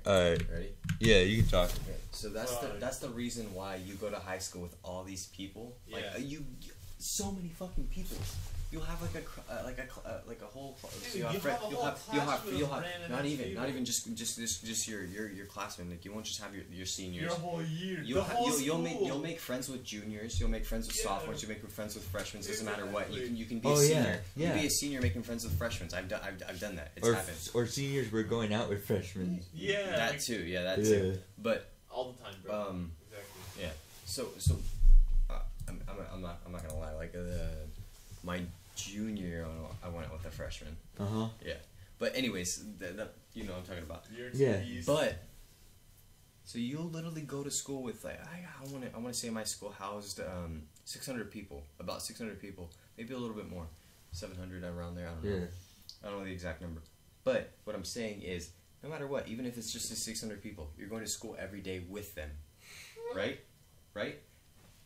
Alright. Ready? Yeah, you can talk. Okay. So that's the reason why you go to high school with all these people. Like you so many fucking people. You'll have like a whole. Dude, you'll have not even just your classmen. Like you won't just have your seniors. Your whole year. You'll make friends with juniors. You'll make friends with sophomores. You'll make friends with freshmen. It doesn't matter what. You can be a senior. You can be a senior making friends with freshmen. I've done that. It's happened. Or seniors were going out with freshmen. Yeah. That too. Yeah, that too. But all the time, bro. Exactly. Yeah. So I'm not gonna lie. Like my junior year, I went out with a freshman. Yeah. But anyways, you know what I'm talking about. Yeah. But so you'll literally go to school with like I want to say my school housed 600 people, about 600 people, maybe a little bit more, 700 around there. I don't know. I don't know the exact number. But what I'm saying is, no matter what, even if it's just the 600 people, you're going to school every day with them, right? Right?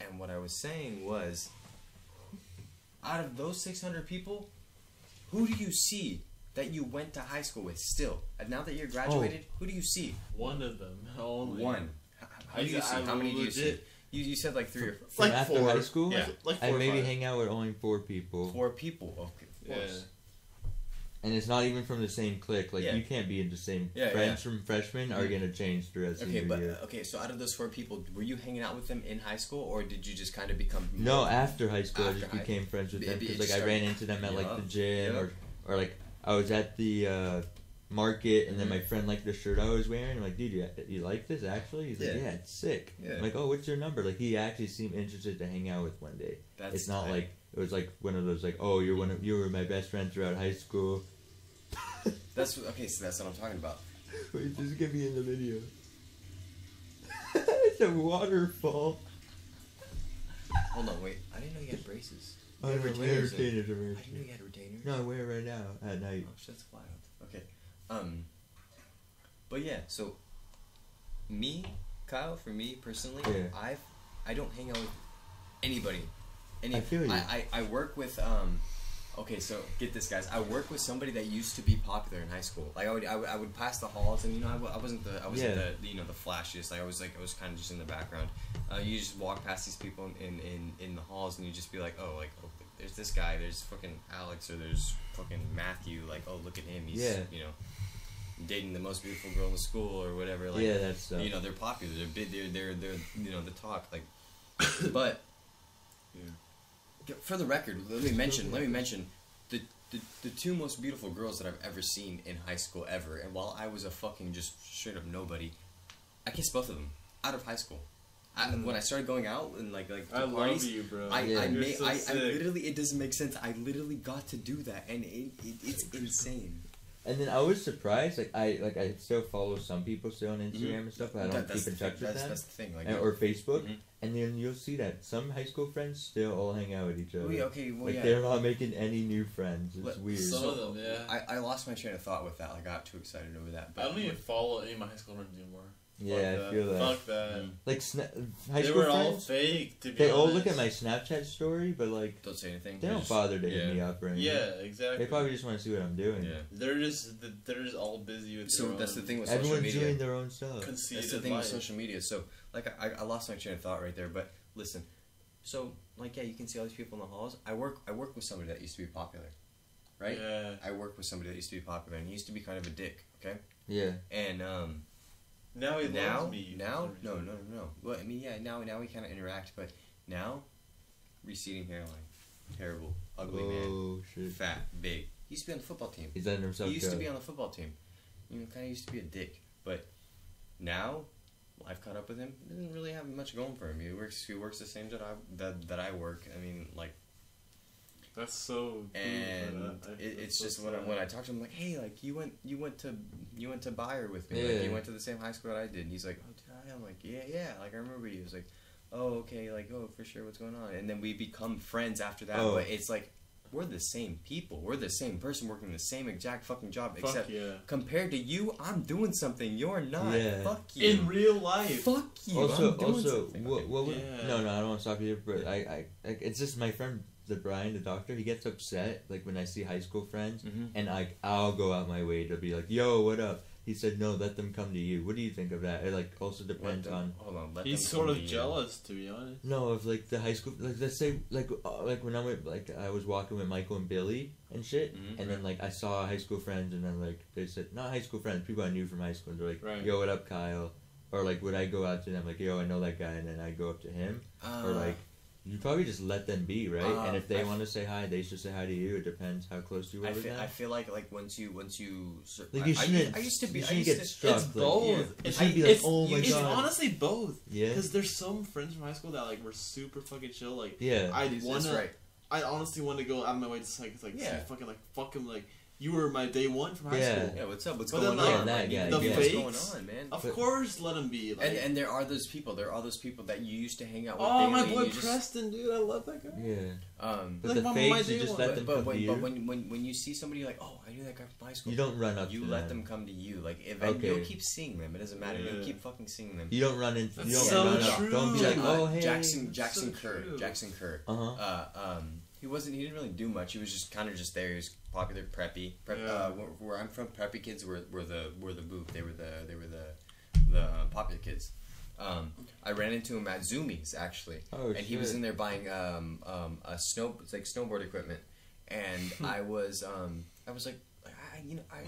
And what I was saying was, out of those 600 people, who do you see that you went to high school with still? And now that you're graduated, who do you see? One of them. Only. One. How do you see? How many do you see? You said like 3 or 4. Like after high school? Yeah. Like 4 I or maybe 5. hang out with only 4 people. 4 people. Okay. Of course. And it's not even from the same clique. Like you can't be in the same. Friends from freshmen are gonna change the rest of your year. Okay, so out of those 4 people, were you hanging out with them in high school, or did you just kind of become? No, after high school, I just became friends with them because like I ran into them at like the gym or like I was at the market and then my friend liked the shirt I was wearing. I'm like, dude, you like this actually? He's like, yeah, it's sick. Yeah. I'm like, oh, what's your number? Like he actually seemed interested to hang out with one day. It's not like. It was like one of those like, oh, you were my best friend throughout high school. That's okay. So that's what I'm talking about. Wait, just get me in the video. It's a waterfall. Hold on, wait. I didn't know you had braces. Oh, retainers. I didn't know you had retainers. No, I wear it right now at night. Oh, shit's wild. Okay. But yeah. So, Kyle, for me personally, I don't hang out with anybody. I feel you. I work with okay, so get this, guys. I work with somebody that used to be popular in high school. Like I would pass the halls, and you know I wasn't the the flashiest. Like I was kind of just in the background. You just walk past these people in the halls, and you just be like, oh, there's this guy, there's fucking Alex, or there's fucking Matthew. Like, oh, look at him, he's you know dating the most beautiful girl in the school or whatever. Like, that's you know they're popular. They're big. They're you know the talk like, but. Yeah. For the record, let me mention the 2 most beautiful girls that I've ever seen in high school ever. And while I was a fucking just straight up nobody, I kissed both of them out of high school. When I started going out and like to I parties, love you, bro. I literally, it doesn't make sense. I literally got to do that, and it's insane. And then I was surprised, I still follow some people still on Instagram and stuff, but I don't keep in touch with them. That's the thing, or Facebook, and then you'll see that some high school friends still all hang out with each other. They're not making any new friends. It's weird. Some of them, I lost my train of thought with that. I got too excited over that. But I don't even follow any of my high school friends anymore. Yeah, I feel that. Fuck that. Like high they school were friends, all fake. To be they honest. all look at my Snapchat story, but like don't say anything. They don't bother to hit me up or anything. Yeah, exactly. They probably just want to see what I'm doing. Yeah, they're just all busy with. So that's the thing with social media. Everyone's doing their own stuff. That's the thing with social media. So like I lost my train of thought right there. But listen, so like you can see all these people in the halls. I work with somebody that used to be popular, right? Yeah. I work with somebody that used to be popular, and he used to be kind of a dick. Okay. Yeah. And Now he loves me. No. Well, I mean, now we kind of interact, but now, receding hairline, terrible, ugly man, shit. Fat, big. He used to be on the football team. He's letting himself He used go. to be on the football team. You know, kind of used to be a dick, but now, I've caught up with him. He doesn't really have much going for him. He works the same job that I work. I mean, like. That's so. And it's just when I talk to him, I'm like, hey, like you went to Bayer with me. Yeah. Like, you went to the same high school that I did. And he's like, oh, did I? I'm like, yeah. Like I remember you. He was like, oh, okay. Like, oh, for sure. What's going on? And then we become friends after that. Oh. But it's like we're the same people. We're the same person working the same exact fucking job. Except compared to you, I'm doing something. You're not. Yeah. Fuck you. In real life. Fuck you. Also, I'm doing something. no, I don't want to stop you. But I it's just my friend. The Brian, the doctor, he gets upset like when I see high school friends, and I'll go out my way to be like, "Yo, what up?" he said no, let them come to you. What do you think of that? It like also depends on. Hold on, he's sort of jealous, to be honest. No, of like the high school, like let's say like when I went, like I was walking with Michael and Billy and shit, and then like I saw high school friends, and then like they said not high school friends, people I knew from high school, and they're like, yo, what up, Kyle? Or like would I go out to them like, yo, I know that guy, and then I go up to him, or like. You probably just let them be, right? And if they want to say hi, they should say hi to you. It depends how close you are with them. I feel like once you like you shouldn't. I used to be. You shouldn't get struck. It's both. Yeah. It shouldn't be like, oh my god. It's honestly both. Yeah. Because there's some friends from high school that like were super fucking chill. Like yeah. I honestly want to go out of my way to see fucking like fuck him like. You were my day one from high school. Yeah, what's up? What's but going then, like, on? That guy, the fakes, what's going on, man? Of course, let him be. Like, and there are those people. There are those people that you used to hang out with. Oh, my boy Preston, dude, I love that guy. Yeah. like But the fakes, you just let them come to you. But when you see somebody like, oh, I knew that guy from high school. You don't run up. You to let them come to you. Like, if you'll keep seeing them. It doesn't matter. You'll keep fucking seeing them. You don't run into. You don't run up. Don't be like, oh hey. Jackson Kerr. Jackson Kerr. Uh-huh. He didn't really do much. He was just kind of just there. He was popular, preppy. Where I'm from, preppy kids were the booth. They were the popular kids. I ran into him at Zoomies actually, and he was in there buying it's like snowboard equipment, and I was like.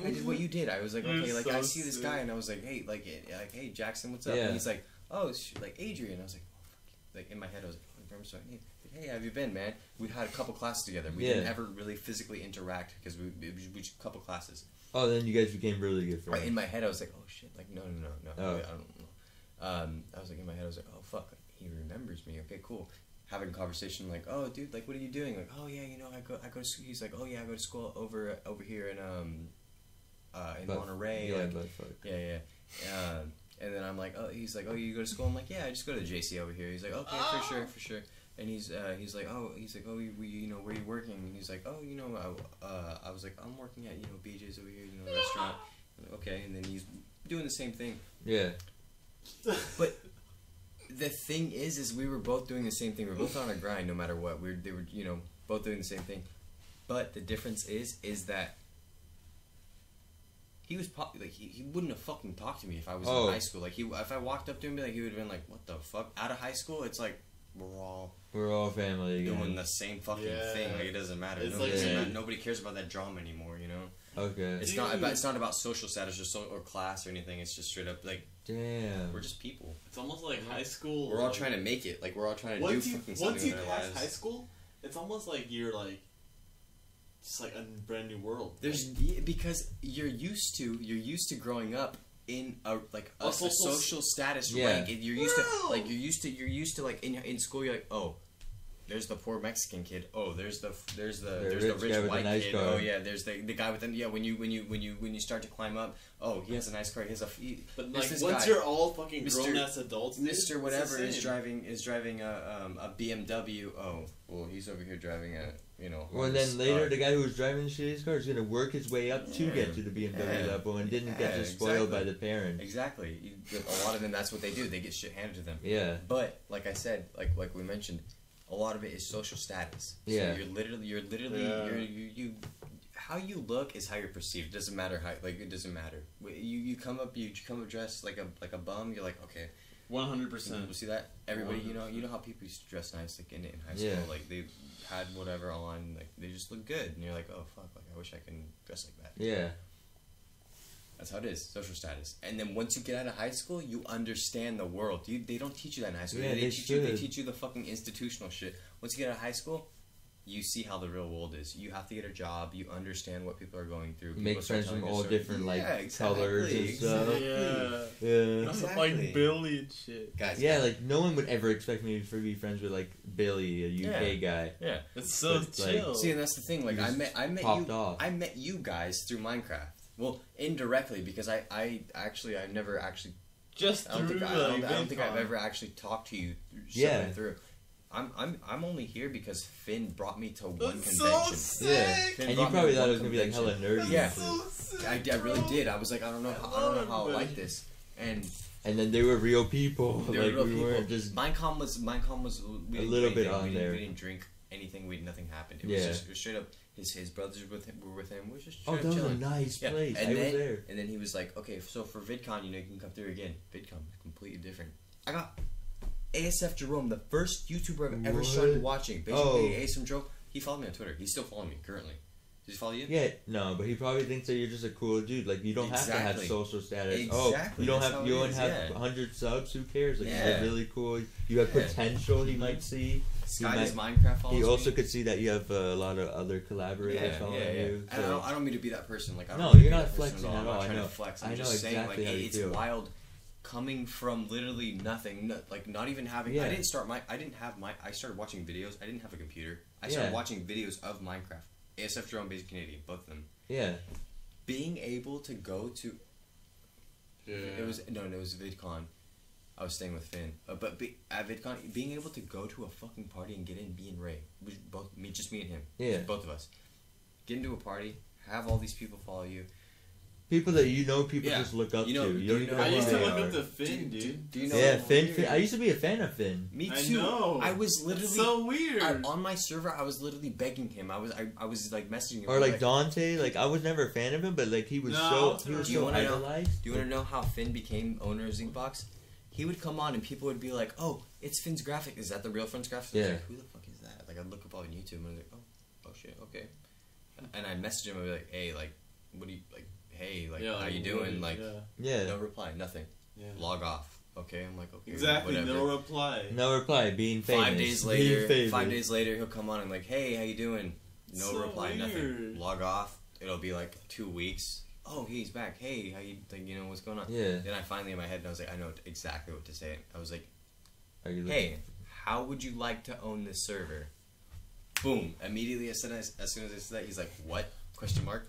I did what you did. I was like, okay, like I see this guy, and I was like, hey, Jackson, what's up? Yeah. And he's like, oh, like Adrian. I was like, oh, fuck. Like in my head, I was like, oh, I'm sorry. Hey, how have you been, man? We had a couple classes together. We didn't ever really physically interact because we just a couple classes. Oh, then you guys became really good friends. Right, in my head, I was like, oh shit, like no, I don't know. I was like in my head, I was like, oh fuck, like, he remembers me. Okay, cool. Having a conversation like, oh dude, like what are you doing? Like, oh yeah, I go to school. He's like, oh yeah, I go to school over here in Monterey. Yeah. And then I'm like, oh, he's like, oh, you go to school? I'm like, yeah, I just go to the JC over here. He's like, okay, for sure. And he's like, oh, where are you working? And he's like, oh, I was like, I'm working at, BJ's over here, restaurant. Like, okay, and then he's doing the same thing. Yeah. But the thing is we were both doing the same thing. We were both on a grind, no matter what. They were, both doing the same thing. But the difference is that he was he wouldn't have fucking talked to me if I was in high school. Like if I walked up to him, he would have been like, what the fuck? Out of high school, it's like we're all family again. Doing the same fucking thing. Like it doesn't matter. Nobody cares about that drama anymore. Okay. It's not about social status or class or anything. It's just straight up like. Damn. We're just people. It's almost like high school. We're all trying to make it. Like we're all trying to do fucking something in our lives. Once you pass high school, it's almost like you're like. It's like a brand new world. Because you're used to growing up in a social status rank. You're used to like in school. You're like, oh, there's the poor Mexican kid. Oh, there's the rich white kid. Oh yeah, there's the guy with them. Yeah, when you start to climb up, oh, he has a nice car. He has but like once you're all fucking grown ass adults, Mr. Whatever is driving a BMW. Oh, well, he's over here driving a. Well, then later, the guy who was driving the shittiest car is going to work his way up to get to the BMW level and didn't get just spoiled by the parents. Exactly. A lot of them, that's what they do. They get shit handed to them. Yeah. But, like I said, like we mentioned, a lot of it is social status. Yeah. So you're literally, how you look is how you're perceived. It doesn't matter how, like, it doesn't matter. You come up dressed like a bum, you're like, okay. 100%. You see that? Everybody, 100%. You know how people used to dress nice, like in high school, like they had whatever on, like they just look good, and you're like, oh fuck, like I wish I can dress like that. Yeah. That's how it is, social status. And then once you get out of high school, you understand the world. They don't teach you that in high school. Yeah, they teach you the fucking institutional shit. Once you get out of high school, you see how the real world is. You have to get a job. You understand what people are going through. People make friends from all different colors and stuff. Yeah. Exactly. Like Billy and shit. Guys, like no one would ever expect me to be friends with like Billy, a UK guy. Yeah, it's so chill. Like, see, and that's the thing. Like I met you guys through Minecraft. Well, indirectly because I never actually. Just I don't think I've ever actually talked to you. Through. I'm only here because Finn brought me to one convention. So sick. And you probably thought it was gonna be like hella nerdy. Yeah, I really did. I was like, I don't know how I like this, and then they were real people. They like were real we people. weren't just. Minecon was a little bit on there. We didn't drink anything. Nothing happened. It was just straight up. His brothers were with him. We were just that was chilling. a nice place. And I then, was there. And then he was like, okay, so for VidCon, you can come through again. VidCon is completely different. I got ASF Jerome, the first YouTuber I've ever started watching. Basically, ASM Jerome. He followed me on Twitter. He's still following me currently. Does he follow you? Yeah, no, but he probably thinks that you're just a cool dude. Like, you don't have to have social status. Exactly. You don't have 100 subs. Who cares? Like, you're really cool. You have potential. He might see. Sky's Minecraft follows He also me. could see that you have a lot of other collaborators following you. So. I don't mean to be that person. Like, you're not flexing at all. I'm not trying to flex. I'm just saying, like, it's wild. Coming from literally nothing, like not even having. I didn't I started watching videos. I didn't have a computer. I started watching videos of Minecraft. ASF Jerome, Basic Canadian, both of them. Yeah. Being able to go to. It was VidCon. I was staying with Finn, but at VidCon, being able to go to a fucking party and get in, me and Ray, just me and him, both of us, get into a party, have all these people follow you. People that people just look up to. I used to look up to Finn, dude. Do you know? Yeah, Finn. I used to be a fan of Finn. Me too. I know. I was literally so weird. On my server, I was literally begging him. I was like messaging him. Or like Dante. Like I was never a fan of him, but like he was so idolized. Do you want to know how Finn became owner of Zinkbox? He would come on and people would be like, "Oh, it's Finn's graphic. Is that the real Finn's graphic?" Yeah. Like, who the fuck is that? Like I'd look up on YouTube and I was like, "Oh shit, okay." And I'd message him and be like, "Hey, like, what do you like?" Hey, like, how you doing? Like, no reply, nothing. Yeah. Log off. Okay, I'm like, okay, exactly, whatever. No reply, being famous. 5 days later, he'll come on and like, hey, how you doing? No reply, weird. Nothing. Log off. It'll be like 2 weeks. Oh, he's back. Hey, how you? Like, what's going on? Yeah. Then I finally in my head, and I was like, I know exactly what to say. I was like, hey, how would you like to own this server? Boom! Immediately, as soon as I said that, he's like, what? Question mark.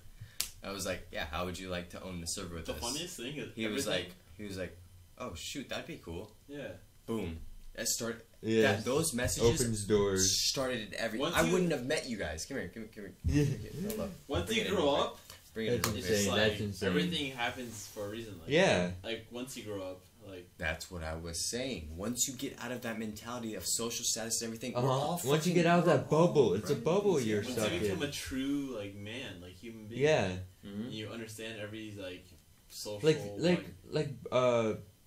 I was like, yeah, how would you like to own the server with us? The funniest thing is he was like, oh shoot, that'd be cool. Yeah. Boom. That started. Yeah. Those messages opens doors. Started everything. I wouldn't have met you guys. Come here. Yeah. Once you grow up, it's like everything happens for a reason. Like, like once you grow up. Like that's what I was saying. Once you get out of that mentality of social status and everything, we're all once you get out of that bubble, it's a bubble you're stuck in. Once you become a true like man, like human being. Yeah. You understand every like social like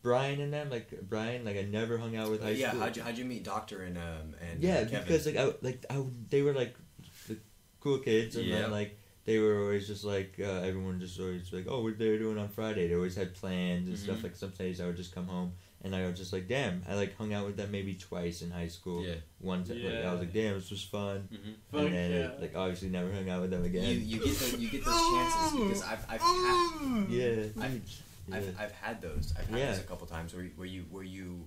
Brian and them, like Brian, like I never hung out with high school. Yeah, how'd you meet Doctor and yeah, Kevin? Because they were like the cool kids and then like they were always just like, everyone just always like, oh, what they were doing on Friday. They always had plans and stuff. Like some days I would just come home and I was just like, damn. I like hung out with them maybe twice in high school. Yeah. One time, like, I was like, damn, this was fun. And then like obviously never hung out with them again. You get those chances because I've had those. I've had those a couple times where you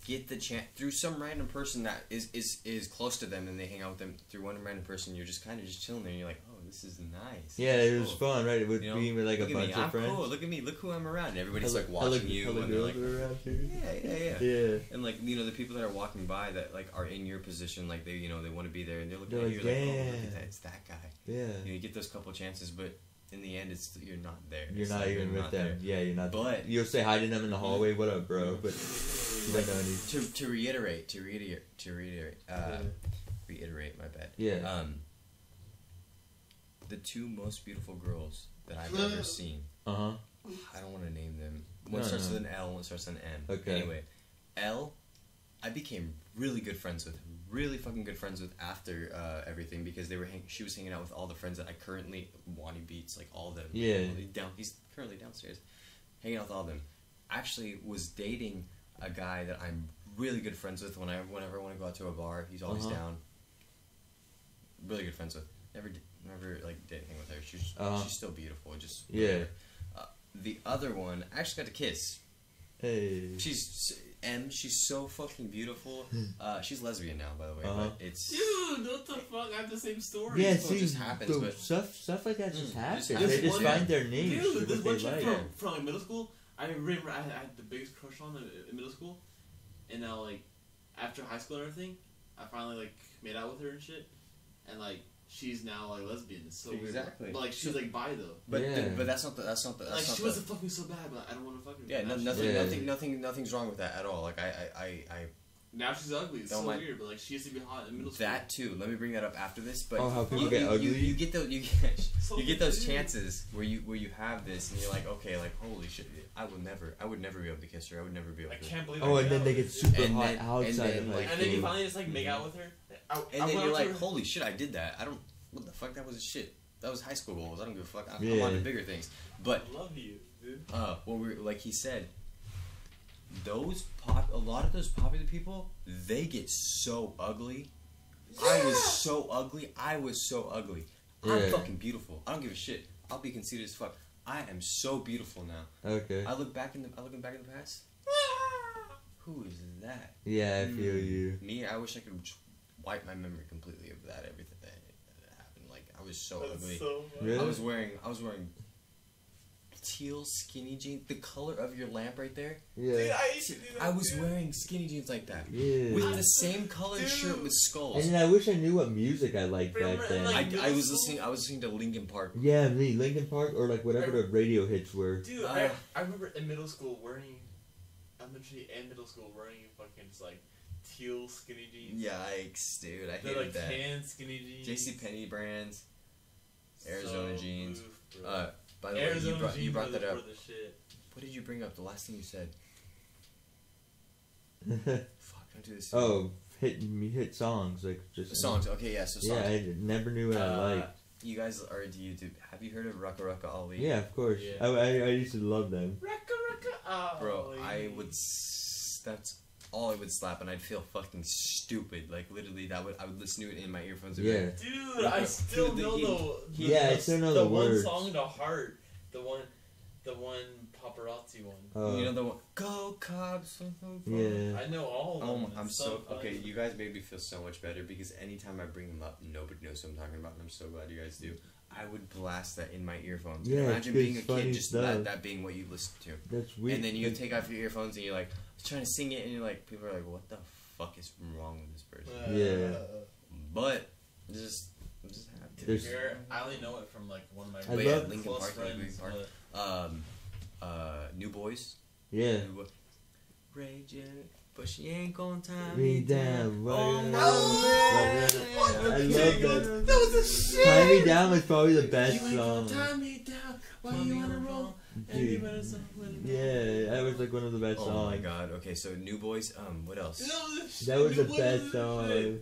get the chance through some random person that is close to them and they hang out with them through one random person. You're just kind of just chilling there and you're like, oh, this is nice. Yeah, it was fun, right? With being with like a bunch of friends. Cool. Look at me. Look who I'm around. And everybody's like watching you. And they're like, around too. Yeah. And like the people that are walking by that like are in your position, like they they want to be there and they're looking at you like, oh, look at that, it's that guy. Yeah. You get those couple chances, but in the end, you're not there. You're not even with them. There. Yeah, you're not. But you'll say hi to them in the hallway. What up, bro? But to reiterate. My bad. Yeah. The two most beautiful girls that I've ever seen. I don't want to name them. One starts with an L. One starts with an M. Okay. Anyway, L, I became really good friends with. Really fucking good friends with after everything because she was hanging out with all the friends that I currently Wani Beats, like all of them. Yeah. He's currently downstairs, hanging out with all of them. Actually, was dating a guy that I'm really good friends with. Whenever I want to go out to a bar, he's always down. Really good friends with. Never like did anything with her. She's still beautiful. Just the other one, I actually got to kiss. Hey. She's so fucking beautiful. She's lesbian now, by the way. But it's dude, what the fuck? I have the same story. Yeah, it just happens. But stuff like that just happens. They just find their niche. Dude, this one chick from like middle school. I remember I had the biggest crush on in middle school, and now like after high school and everything, I finally like made out with her and shit, and like. She's now like lesbian. It's so exactly. Weird. But like she was like bi though. But that's not the. Like she wasn't fucking so bad, but I don't want to fuck her. Yeah, nothing's wrong with that at all. Like I Now she's ugly. It's weird, but like she used to be hot in middle school. That too. Let me bring that up after this. But how people get ugly. You get those chances where you have this and you're like, okay, like holy shit, I would never be able to kiss her. I would never be able to. I can't believe. Oh, and then they get super hot outside. And then you finally just like make out with her. And then you're like, holy shit, I did that. What the fuck? That was shit. That was high school goals. I don't give a fuck. I'm on to bigger things. But I love you, dude. Like he said, a lot of those popular people, they get so ugly. Yeah. I was so ugly. Yeah. I'm fucking beautiful. I don't give a shit. I'll be conceited as fuck. I am so beautiful now. Okay. I look back in the past. Who is that? Yeah, I feel you. Me, I wish I could wipe my memory completely of that. Everything that happened. Like I was so ugly. So really? I was wearing teal skinny jeans. The color of your lamp right there. Yeah. Dude, I used to do that. I was wearing skinny jeans like that. Yeah. With the same colored shirt with skulls. And then I wish I knew what music I liked back then. I was listening to Linkin Park. Yeah, me, Linkin Park or like whatever the radio hits were. Dude, I remember in middle school wearing fucking just like teal skinny jeans. Yikes, dude! I hated like that. Tan skinny jeans. JCPenney brands. Arizona jeans. Bro. By the way, you brought that up. Shit. What did you bring up? The last thing you said. Fuck! Don't do this. Oh, hit songs like just songs. Okay, yeah. So songs. Yeah, I never knew what I liked. You guys are into YouTube. Have you heard of Rucka Rucka Ali? Yeah, of course. Yeah. I used to love them. Rucka Rucka Ali. Bro, that's all I would slap, and I'd feel fucking stupid. Like literally, I would listen to it in my earphones. Yeah. Dude, I still know I still know the words. The one song to heart. The one paparazzi one. You know the one. Go Cubs. Yeah. I know all of them. I'm so okay. You guys made me feel so much better because anytime I bring them up, nobody knows what I'm talking about, and I'm so glad you guys do. I would blast that in my earphones. Yeah, imagine being a kid, just that being what you listen to. That's weird. And then you take off your earphones and you're like trying to sing it, and you're like, people are like, "What the fuck is wrong with this person?" Yeah. But I'm just happy. I only know it from like one of my Linkin close Park, friends. New Boys. Yeah. Raging, but she ain't gonna tie me down. I love that. That was a shit. Tie Me Down was probably the best song. Tie me down while you wanna roll. Dude. Yeah, that was like one of the best songs. Oh my god. Okay, so New Boys. What else? That was the best song.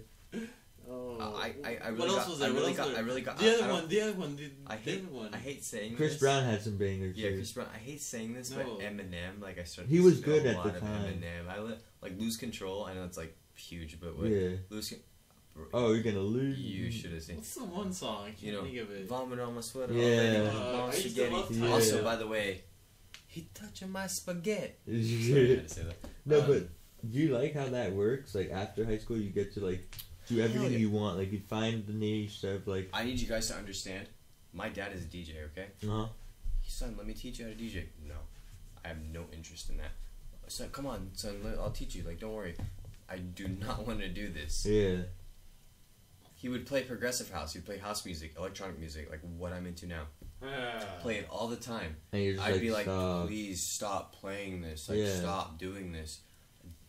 I really what else was there? I really got. The other one. I hate saying Chris this. Brown had some bangers. Yeah, Chris Brown. I hate saying this, but Eminem, like I started. He was good at the time. Eminem, like Lose Control. I know it's like huge, but Lose. Oh, you're gonna lose. You should have seen. What's the one song? I can't think of it. Vomit on my sweater. Yeah. I used to love Yeah. Also, by the way, he touching my spaghetti. Sorry, I had to say that. No, but do you like how that works? Like after high school, you get to like do everything you want. Like you find the niche of like. I need you guys to understand. My dad is a DJ. Okay. Son, let me teach you how to DJ. No, I have no interest in that. Son, come on, son. I'll teach you. Like, don't worry. I do not want to do this. Yeah. He would play progressive house. He'd play house music, electronic music, like what I'm into now. Play it all the time. And you're just I'd be like, stop. please stop playing this. Like, stop doing this.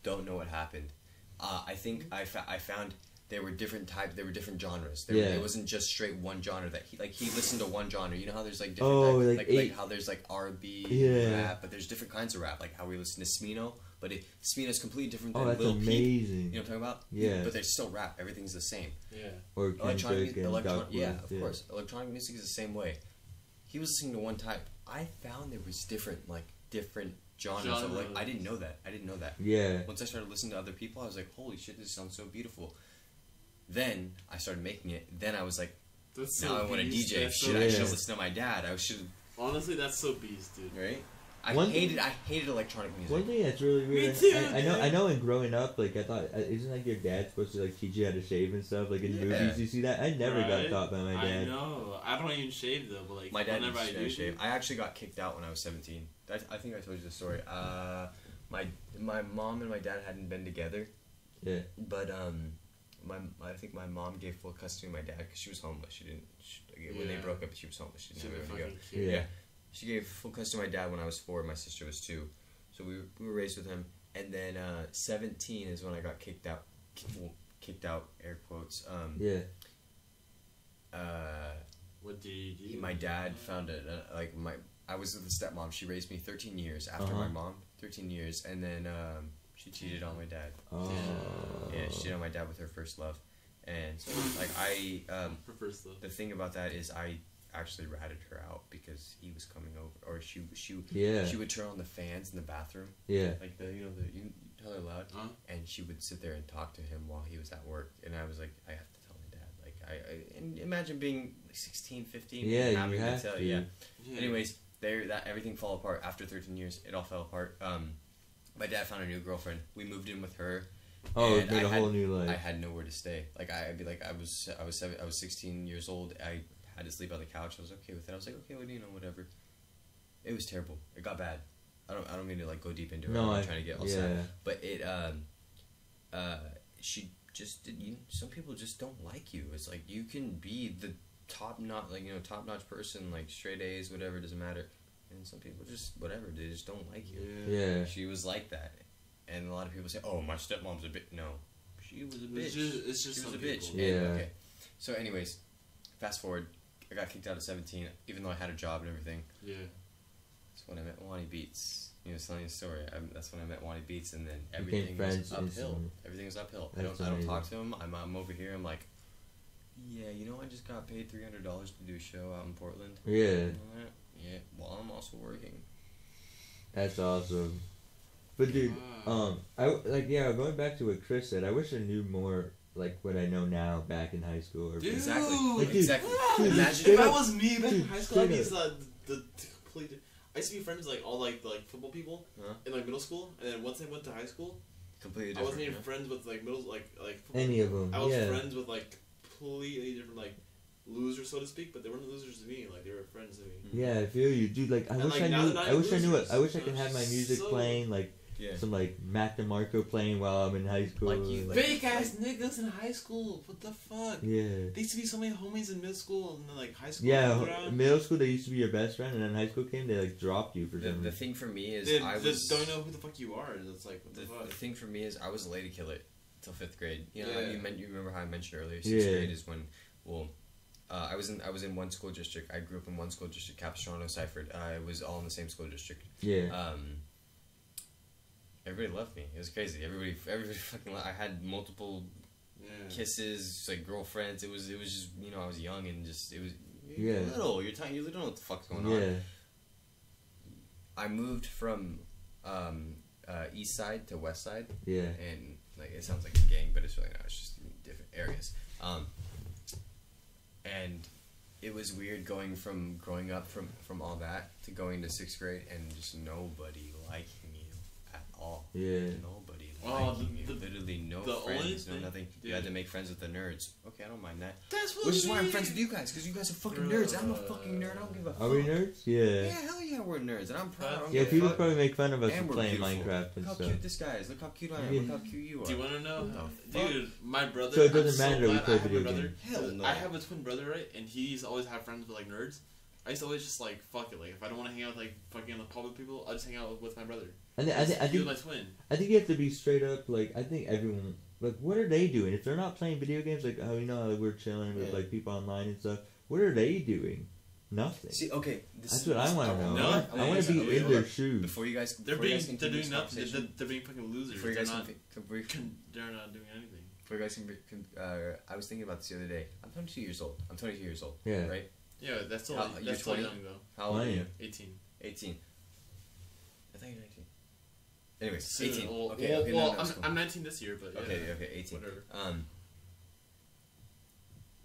Don't know what happened. I think I found there were different types. There were different genres. It wasn't just straight one genre that he listened to one genre. You know how there's like different types, like how there's like R&B rap, but there's different kinds of rap. Like how we listen to Smino, but Smino's completely different than that's Lil amazing. Peep. You know what I'm talking about? Yeah. But there's still rap. Everything's the same. Yeah. Or Kendrick and of course. Electronic music is the same way. He was listening to one type. I found there was different genres. Of, like I didn't know that. Yeah. Once I started listening to other people, I was like, holy shit, this sounds so beautiful. Then I started making it. Then I was like, now I want to DJ. I should listen to my dad. Honestly, that's so beast, dude. Right? I hated electronic music. One thing that's really weird. Me too. I know. In growing up, like I thought, isn't like your dad supposed to like teach you how to shave and stuff? Like in movies, you see that. I never got taught by my dad. I know. I don't even shave though, but like my dad whenever I do shave. I actually got kicked out when I was 17. I think I told you the story. My mom and my dad hadn't been together. Yeah. But I think my mom gave full custody of my dad because she was homeless. When they broke up, she was homeless. She didn't have anywhere to go. Yeah. She gave full custody of my dad when I was 4. My sister was 2. So we were raised with him. And then 17 is when I got kicked out. Kicked out, air quotes. Yeah. What did you do? My dad found it. I was with the stepmom. She raised me 13 years after my mom. 13 years, and then she cheated on my dad. Oh. Yeah, she cheated on my dad with her first love, and so like her first love. The thing about that is I actually ratted her out because he was coming over, or she would turn on the fans in the bathroom. Yeah. Like you tell her loud, and she would sit there and talk to him while he was at work, and I was like, I have to tell my dad. Like and imagine being like 16, 15, yeah, and having you have to tell. to. Yeah. Anyways, that everything fell apart after 13 years. It all fell apart. My dad found a new girlfriend. We moved in with her. Oh, it made a whole new life. I had nowhere to stay. Like I'd be like, I was 16 years old. I had to sleep on the couch. I was okay with it. I was like, okay, well, whatever. It was terrible. It got bad. I don't mean to like go deep into it. I'm not trying to get all sad. But it she just did. Some people just don't like you. It's like you can be the top notch person, like straight A's, whatever, doesn't matter. And some people just whatever, they just don't like you. Yeah. She was like that, and a lot of people say, "Oh, my stepmom's a bitch." No, she was a bitch. It's just she was a people. bitch. Yeah. And, okay. So, anyways, fast forward. I got kicked out at 17, even though I had a job and everything. Yeah. That's when I met Wani Beats. It's telling you a story. That's when I met Wani Beats, and then everything was uphill. Everything was uphill. I don't talk to him. I'm over here. I'm like, yeah, I just got paid $300 to do a show out in Portland. Yeah. Yeah. While I'm also working. That's awesome. But dude, going back to what Chris said, I wish I knew more like what I know now back in high school. Or Exactly. Like, Exactly. Dude, Imagine if I was me back in high school, I'd be the complete. I used to be friends with like all like the football people in like middle school, and then once I went to high school, completely different. I wasn't even friends with like football any people. of them. I was friends with like completely different like losers, so to speak, but they weren't losers to me. Like they were friends to me. Yeah, I feel you, dude. Like I wish I knew it. I wish I could have my music playing like. Yeah. Some like Mac DeMarco playing while I'm in high school. Fake ass niggas in high school. What the fuck? Yeah. There used to be so many homies in middle school and then like high school. Yeah, middle school they used to be your best friend, and then high school came, they like dropped you for something. The thing for me is they just don't know who the fuck you are. It's like what the fuck. The thing for me is I was a lady killer till 5th grade. You remember how I mentioned earlier? 6th grade is when I was in one school district. I grew up in one school district, Capistrano, Seifert. I was all in the same school district. Yeah. Everybody loved me. It was crazy. Everybody fucking loved. I had multiple kisses, like girlfriends. It was just I was young and just it was you're little. You're tiny. You don't know what the fuck's going on. I moved from east side to west side. Yeah. And like it sounds like a gang, but it's really not. It's just different areas. And it was weird growing up from all that to going to 6th grade and just nobody liking you at all. Yeah. Nobody liking you. Literally no friends, no nothing. You had to make friends with the nerds. Okay, I don't mind that. Which is why I'm friends with you guys, because you guys are fucking nerds. I'm a fucking nerd. I don't give a fuck. Are we nerds? Yeah. Yeah, hell yeah, we're nerds, and I'm proud. Yeah, people probably make fun of us for playing Minecraft and stuff. Look how cute this guy is. Look how cute I am. Look how cute you are. Do you want to know? Dude, my brother. So it doesn't matter that we play video games. Hell no. I have a twin brother, right? And he's always had friends with like nerds. I used to always just like fuck it. Like if I don't want to hang out with like fucking the public people, I just hang out with my brother. I think my twin. I think you have to be straight up. Like I think everyone. Like what are they doing? If they're not playing video games, like like we're chilling with like people online and stuff. What are they doing? Nothing. See, okay, that's what I want to know. I want to be in their shoes. Before you guys, they're doing nothing. They're being fucking losers. They're not doing anything. Before you guys I was thinking about this the other day. I'm 22 years old. Yeah. Right. Yeah, that's still that's 20 young though. How old are you? 18. 18. I thought you were 19. Anyways, soon. 18. Okay, I'm 19 this year, but okay, 18. Whatever.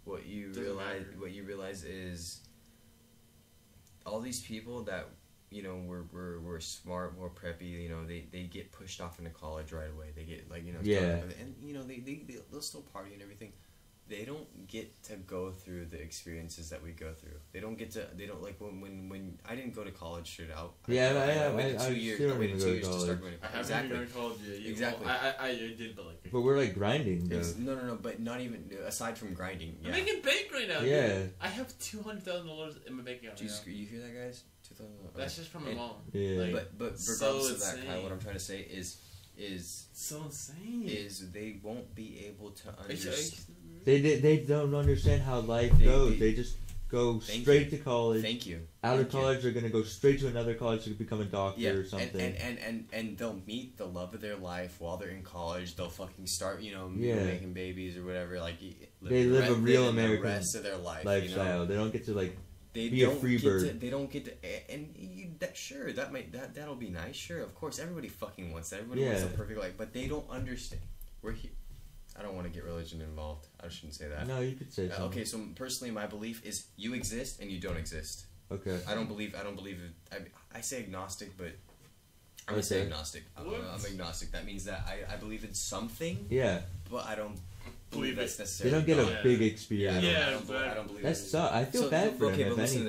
What you realize is all these people that were smart, more preppy. They get pushed off into college right away. They get and they'll still party and everything. They don't get to go through the experiences that we go through. They don't like when I didn't go to college straight out. I waited 2 years to start going to college. I haven't been going to college yet. Exactly. I did, but like. But we're like grinding though. No, but not even aside from grinding. I'm making bank right now. Yeah. Dude. I have $200,000 in my bank account. Jesus, you hear that, guys? $2,000. That's just from my mom. Yeah. But regardless of that, Kyle, what I'm trying to say is, is so insane. Is they won't be able to understand. They don't understand how life goes. They just go straight to college. Thank you. Out of college, they're gonna go straight to another college to become a doctor or something. And they'll meet the love of their life while they're in college. They'll fucking start, making babies or whatever. Like they live a real American the rest of their lifestyle. You know? They don't get to like be a free bird. They don't get to, and that'll be nice. Sure, of course, everybody fucking wants that. Everybody wants a perfect life, but they don't understand. We're here. I don't want to get religion involved. I shouldn't say that. No, you could say something. Okay, so personally, my belief is you exist and you don't exist. Okay. I don't believe. I say agnostic, but I'm gonna say agnostic. I'm agnostic. That means that I believe in something. Yeah. But I don't believe that's necessary. They don't get a big experience. I don't believe that's I feel bad for them. Okay, but listen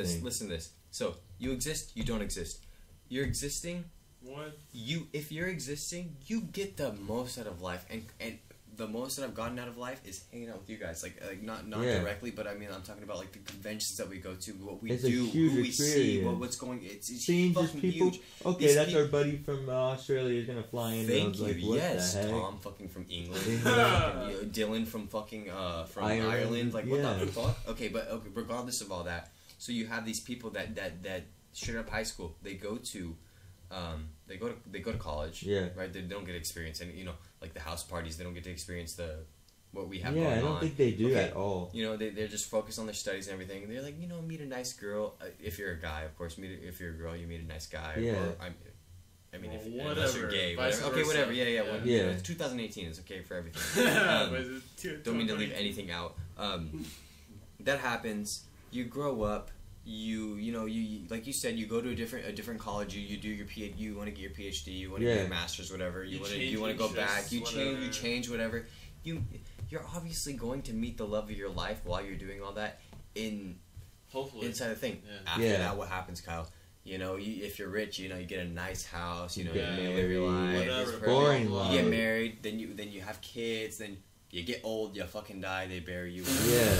to this. So you exist. You don't exist. You're existing. What? If you're existing, you get the most out of life, and the most that I've gotten out of life is hanging out with you guys. Like not directly, but I mean I'm talking about like the conventions that we go to, what we do, who we see, what's going. It's seeing fucking people. Huge. Okay, that's our buddy from Australia. He's gonna fly in. Thank you. Like, what yes, the heck? Tom fucking from England. Dylan from fucking from Ireland. Like what the fuck? Okay, but regardless of all that, so you have these people that straight up high school. They go to college. Yeah. Right. They don't get experience, and like the house parties, they don't get to experience what we have. Yeah, going I don't think they do at all. They're just focused on their studies and everything. And they're like, meet a nice girl. If you're a guy, of course. If you're a girl, you meet a nice guy. Yeah. Or, unless you're gay, whatever. Okay, whatever. Yeah. It's 2018. It's okay for everything. Don't mean to leave anything out. That happens. You grow up. You like you said, you go to a different college. You do your PhD. You want to get your PhD. You want to get your master's, whatever. You want to go back. You change whatever. You're obviously going to meet the love of your life while you're doing all that. Hopefully inside the thing. Yeah. After that, what happens, Kyle? If you're rich, you get a nice house. You get married, your life. Boring life. life. You get married, then you have kids, then you get old, you fucking die, they bury you. Yeah,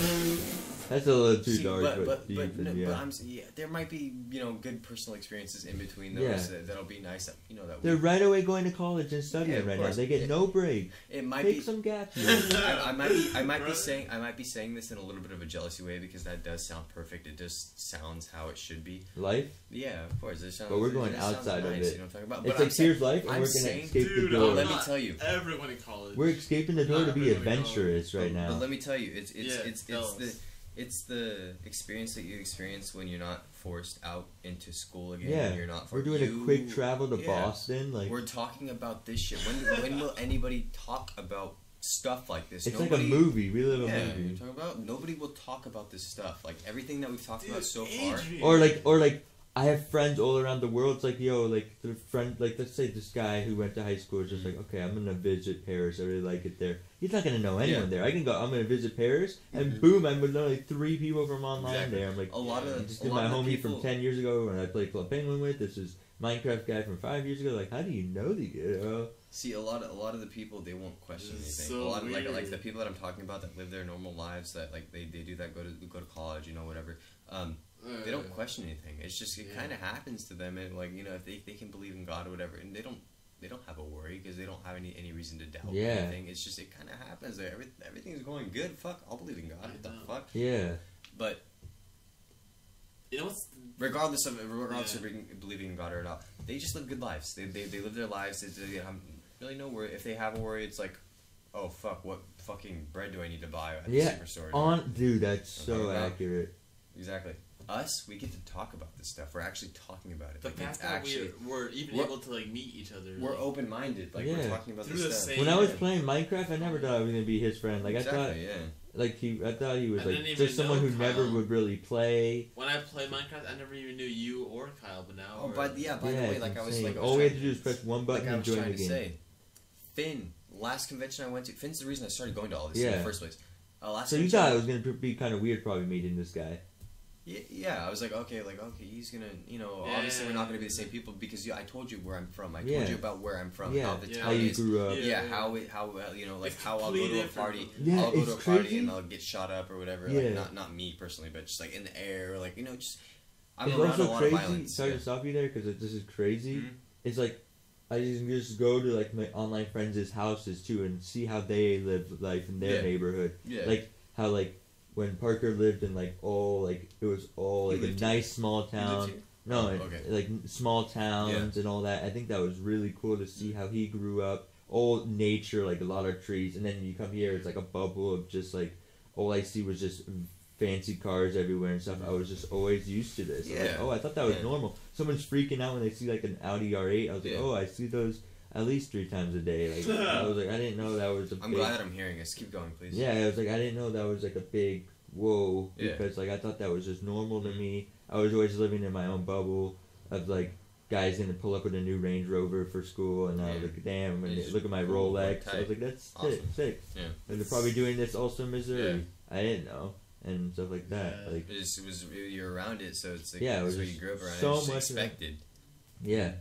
that's a little too dark, but there might be good personal experiences in between those that'll be nice. That they're right away going to college and studying right now. They get no break. It might take be some gap years. I might be saying this in a little bit of a jealousy way because that does sound perfect. It just sounds how it should be. Life. Yeah, of course. But we're going outside of it. You know what I'm talking about? It's like here's life, and we're gonna escape the door. Let me tell you, everyone in college. We're escaping the door to be adventurous right now. But let me tell you, it's the experience that you experience when you're not forced out into school again. Yeah, you're not. We're doing a quick travel to Boston. Like we're talking about this shit. When will anybody talk about stuff like this? It's like a movie. We live a movie. You're talking about nobody will talk about this stuff. Like everything that we've talked about so far. Or like. I have friends all around the world. It's like, the friend, like, let's say this guy who went to high school is just like, okay, I'm gonna visit Paris. I really like it there. He's not gonna know anyone there. I'm gonna visit Paris, and boom, I'm with only 3 people from online there. I'm like, this is my homie from 10 years ago when I played Club Penguin with. This is Minecraft guy from 5 years ago. Like, how do you know the See, a lot of the people, they won't question anything. So like the people that I'm talking about that live their normal lives, that like they do that, go to college, whatever. They don't question anything. It's just it kind of happens to them, and if they can believe in God or whatever, and they don't have a worry because they don't have any reason to doubt anything. It's just it kind of happens. Everything's going good. Fuck, I'll believe in God. What the fuck? Yeah. But regardless of believing in God or not, they just live good lives. They live their lives. They have really no worry. If they have a worry, it's like, oh fuck, what fucking bread do I need to buy at the superstore? Dude, that's so accurate. Exactly. Us, we get to talk about this stuff. We're actually talking about it. The fact that we're even able to meet each other. We're open-minded. We're talking about this stuff. When I was playing Minecraft, I never thought I was gonna be his friend. Like I thought he was like just someone who never would really play. When I played Minecraft, I never even knew you or Kyle, but now. By the way, I was like, all we had to do is press one button and join the game. Finn, last convention I went to. Finn's the reason I started going to all this in the first place. So you thought it was gonna be kind of weird, probably meeting this guy. Yeah, I was like, okay, he's gonna, obviously we're not gonna be the same people because I told you where I'm from. I told you about where I'm from, how the town is. Grew up. How I'll go to a party. I'll go to a party and I'll get shot up or whatever. Like not me personally, but just like in the air, just. I'm around a lot of violence. Sorry to stop you there because this is crazy. Mm-hmm. It's like I just go to like my online friends' houses too and see how they live life in their neighborhood. Yeah. Like how like when Parker lived in like it was all like a nice small town. No, like small towns and all that. I think that was really cool to see how he grew up. All nature, like a lot of trees, and then you come here, it's like a bubble of just like all I see was just fancy cars everywhere and stuff. I was just always used to this. Yeah. Like, I thought that was normal. Someone's freaking out when they see like an Audi R8. I was like, I see those at least 3 times a day. Like I was like, I didn't know that was a I'm glad that I'm hearing this. Keep going, please. Yeah, I was like, I didn't know that was like a big whoa, because like I thought that was just normal to me. I was always living in my own bubble of like guys gonna pull up with a new Range Rover for school, and I was like, damn, and look at my Rolex. I was like, that's sick. Yeah. And they're probably doing this also in Missouri. I didn't know. And stuff like that. Like it was you're around it, so it's like it was what you grew up around. So it's much expected. Yeah.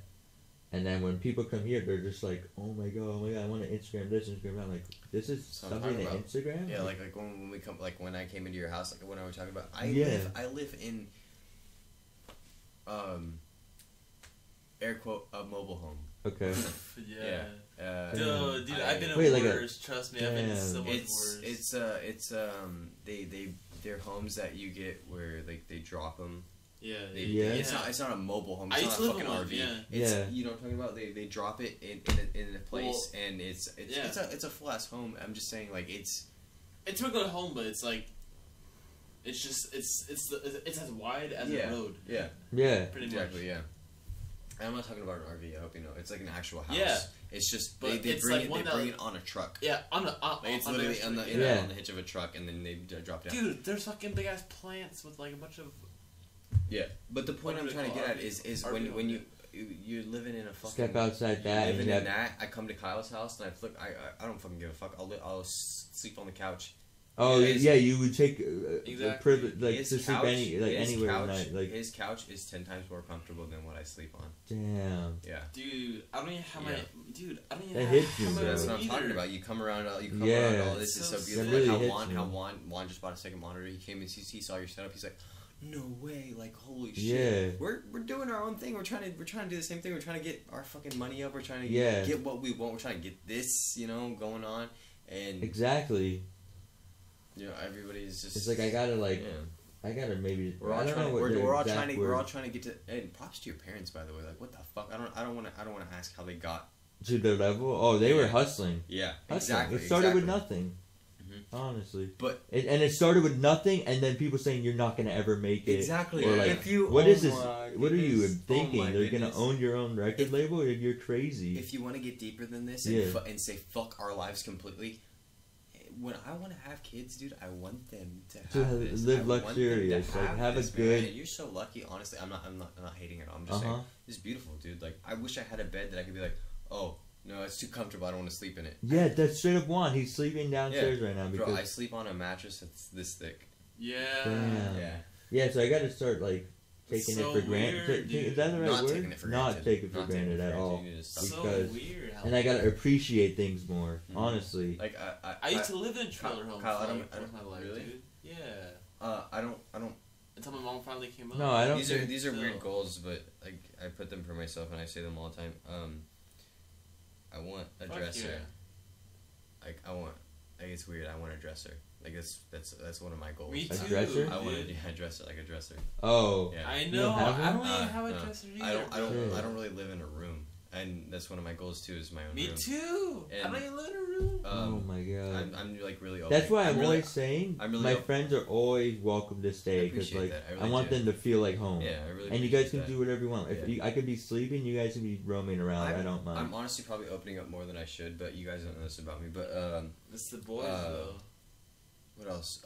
And then when people come here, they're just like, oh my god, I want to Instagram this, Instagram that. I'm like, this is something to Instagram? Yeah, like when we come, like when I came into your house, like when I was talking about, I live in, air quote, a mobile home. Okay. Dude, I've been in worse. Trust me, I've been in so much worse. They're homes that you get where like they drop them. Yeah. It's not a mobile home. It's not a fucking RV. You know what I'm talking about? They drop it in a place, and it's a full ass home. I'm just saying, like it's a good home, but it's like it's just it's as wide as a road. Yeah. Pretty much. Exactly. Yeah. And I'm not talking about an RV. I hope you know. It's like an actual house. Yeah. It's just they bring it on a truck. Yeah, it's literally on the hitch of a truck, and then they drop down. Dude, there's fucking big ass plants with like a bunch of. Yeah, but the point I'm trying to get at is when you're living in a fucking step outside that. Living in that, I come to Kyle's house and I don't fucking give a fuck. I'll sleep on the couch. Oh yeah, you would take privilege to sleep anywhere couch, tonight. Like his couch is 10 times more comfortable than what I sleep on. Damn. Yeah. Dude, I don't even have my. Dude, I don't even that have. Hits you, that's what I'm talking about. You come around all this is so beautiful. Really like how Juan just bought a second monitor. He came and he saw your setup. He's like, no way! Like holy shit! We're doing our own thing. We're trying to do the same thing. We're trying to get our fucking money up. We're trying to get what we want. We're trying to get this, going on. And exactly. Everybody's just. It's like I gotta maybe. We're all trying to get to. And props to your parents, by the way. Like what the fuck? I don't want to ask how they got to the level. Oh, they were hustling. Yeah, hustling. Exactly. It started with nothing. Honestly, but it started with nothing, and then people saying you're not gonna ever make it. Exactly. Or like, what is this? What are you thinking? They're gonna own your own record label? You're crazy. If you want to get deeper than this and say fuck our lives completely, when I want to have kids, dude, I want them to live luxurious, have a good. Man. You're so lucky, honestly. I'm not hating it. I'm just saying it's beautiful, dude. Like I wish I had a bed that I could be like, oh. No, it's too comfortable. I don't want to sleep in it. Yeah, that's straight up Juan. He's sleeping downstairs right now. Bro, I sleep on a mattress that's this thick. Yeah. Damn. Yeah, so I got to start, like, taking it for granted. Is that the right word? Taking it for granted. Not taking it for granted at all. So weird. And I got to appreciate things more, honestly. Like, I used to live in a trailer home Kyle, for my life, really? dude. Yeah. I don't. Until my mom finally came up. No, I don't. These are weird goals, but like I put them for myself, and I say them all the time. I want a dresser. Yeah. Like it's weird. I want a dresser. Like that's one of my goals. Me too. A dresser? I want a dresser, like a dresser. Oh. Yeah. I know. I don't even have a dresser either. I don't really live in a room, and that's one of my goals too. Is my own room. Me too. And I don't even live in a room. Oh my god. I'm like really open. That's why I'm always saying my friends are always welcome to stay because like I want them to feel like home. Yeah, I really. And you guys can do whatever you want. If I could be sleeping, you guys can be roaming around. I don't mind. I'm honestly probably opening up more than I should, but you guys don't know this about me. But it's the boys though. What else?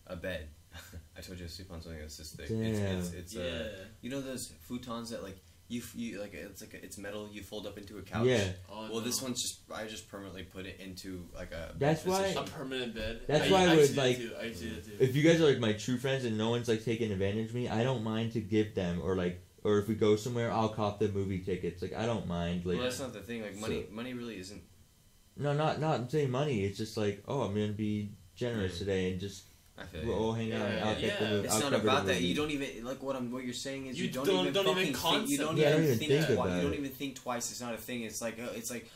A bed. I told you to sleep on something that's this thick. Damn. It's you know those futons that like. You like it's metal. You fold up into a couch. Yeah. Oh, well, this one's I just permanently put it into like a. That's why a permanent bed. That's why I would like. I see that too. If you guys are like my true friends and no one's like taking advantage of me, I don't mind to give them or if we go somewhere, I'll cop the movie tickets. Like I don't mind. Like well, that's not the thing. Like money really isn't. No, not saying money. It's just like I'm gonna be generous today and just We'll all hang out. And I'll get the. It's not about that. You don't even like what you're saying is you don't even think. You don't even think twice. It's not a thing. It's like it's like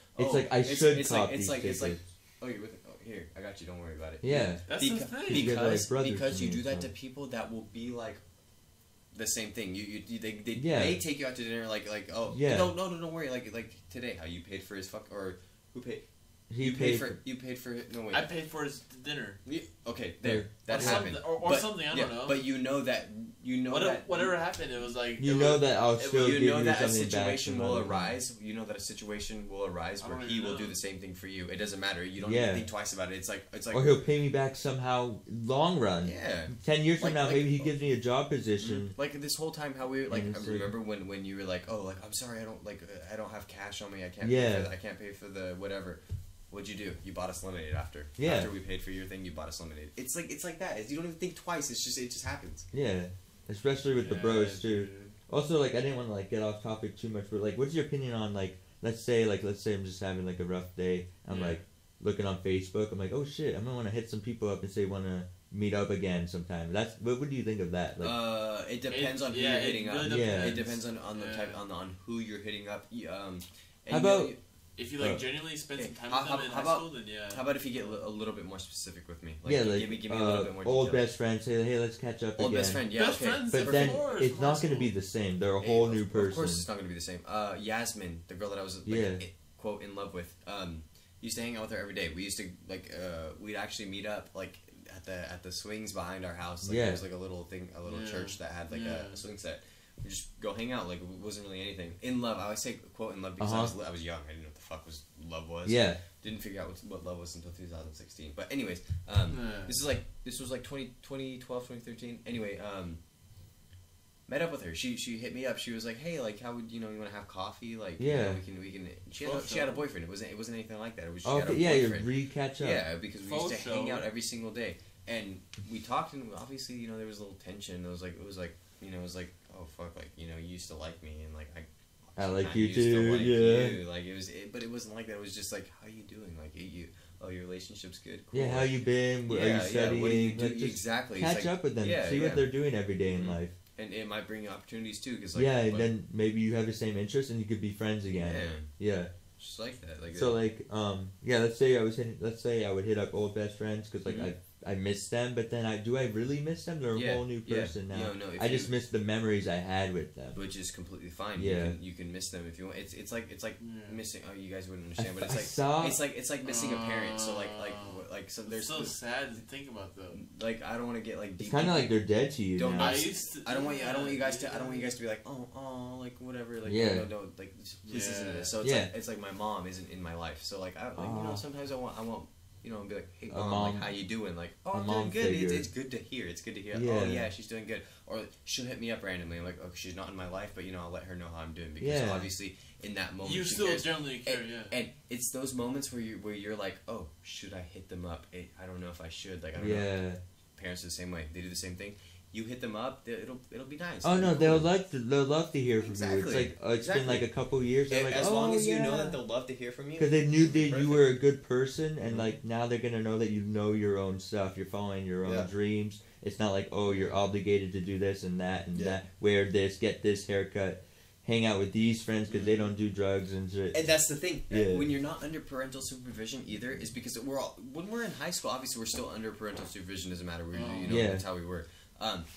I should copy. It's like oh, you're with. Here, I got you. Don't worry about it. Yeah, that's the thing. Because you do that to people that will be like the same thing. They take you out to dinner like oh no don't worry like today how you paid for his or who paid. You paid for no wait. I paid for his dinner. Okay, there. That happened. Or something, I don't know. But you know that whatever happened, it was like that I'll still give you something back. You know that a situation will arise where he will do the same thing for you. It doesn't matter. You don't even think twice about it. It's like or he'll pay me back somehow long run. Yeah. 10 years from now, maybe he gives me a job position. Like this whole time, how we like. I remember when you were like, oh, like I'm sorry, I don't have cash on me. I can't pay for the whatever. What'd you do? You bought us lemonade after. Yeah. After we paid for your thing, you bought us lemonade. It's like that. You don't even think twice. It just happens. Yeah, especially with the bros too. Also, like I didn't want to like get off topic too much, but like, what's your opinion on like, let's say I'm just having like a rough day. I'm like looking on Facebook. I'm like, oh shit, I'm gonna want to hit some people up and say want to meet up again sometime. What do you think of that? Like, it depends on who you're hitting up. It depends on the type on who you're hitting up. How about? If you genuinely spend some time with them in high school, then How about if you get a little bit more specific with me? Give me a little bit more details. Old best friend, say, hey, let's catch up old again. Best friend, best friends, but then it's not going to be the same. They're a whole new person. Of course it's not going to be the same. Yasmin, the girl that I was quote in love with, used to hang out with her every day. We used to we'd actually meet up at the swings behind our house. There was like a little church that had a swing set. We just go hang out. Like, it wasn't really anything. In love. I always say quote in love because I was young. I didn't know what the fuck love was. Yeah. Didn't figure out what love was until 2016. But anyways, this was like 2012, 2013. Anyway, met up with her. She hit me up. She was like, hey, like, how would you want to have coffee? Like, we can. She had a boyfriend. It wasn't anything like that. It was she had a boyfriend. You catch up. Yeah, because we used to hang out every single day, and we talked, and obviously, there was a little tension. It was like, oh fuck, like you used to like me, and like I like you too, yeah. Like but it wasn't like that. It was just like, how you doing? Like your relationship's good. Cool. Yeah, how you been? Are you studying? What do you do? Exactly. Catch up with them. See what they're doing every day in life. And it might bring you opportunities too, because and then maybe you have the same interests and you could be friends again. Yeah. Just like that. Like so, let's say I would hit up old best friends because I miss them, but then do I really miss them? They're a whole new person now. No, I just miss the memories I had with them, which is completely fine. Yeah, you can miss them if you want. It's like missing. Oh, you guys wouldn't understand, but it's like missing a parent. So so there's so sad to think about though. Like I don't want to get like deep. It's kind of like they're dead to you. I don't want you guys to be like like whatever like no like this isn't it. So it's like my mom isn't in my life. So like sometimes I want. And be like, hey, mom, like, how you doing? Like, oh, I'm doing good. It's good to hear. It's good to hear. Yeah. Oh, yeah, she's doing good. Or she'll hit me up randomly. I'm like, oh, she's not in my life, but, I'll let her know how I'm doing. Because obviously, in that moment, you still generally care, And it's those moments where you're like, oh, should I hit them up? I don't know if I should. Like, I don't know. Parents are the same way. They do the same thing. You hit them up, it'll be nice. Oh no, they'll love to hear from you. It's like it's been like a couple years. Like, as long as you know that they'll love to hear from you, because they knew that you were a good person, and like now they're gonna know that you know your own stuff. You're following your own dreams. It's not like you're obligated to do this and that and that. Wear this, get this haircut, hang out with these friends because they don't do drugs and shit. And that's the thing. Yeah. When you're not under parental supervision either, is because when we're in high school, obviously we're still under parental supervision. Doesn't matter. That's how we were.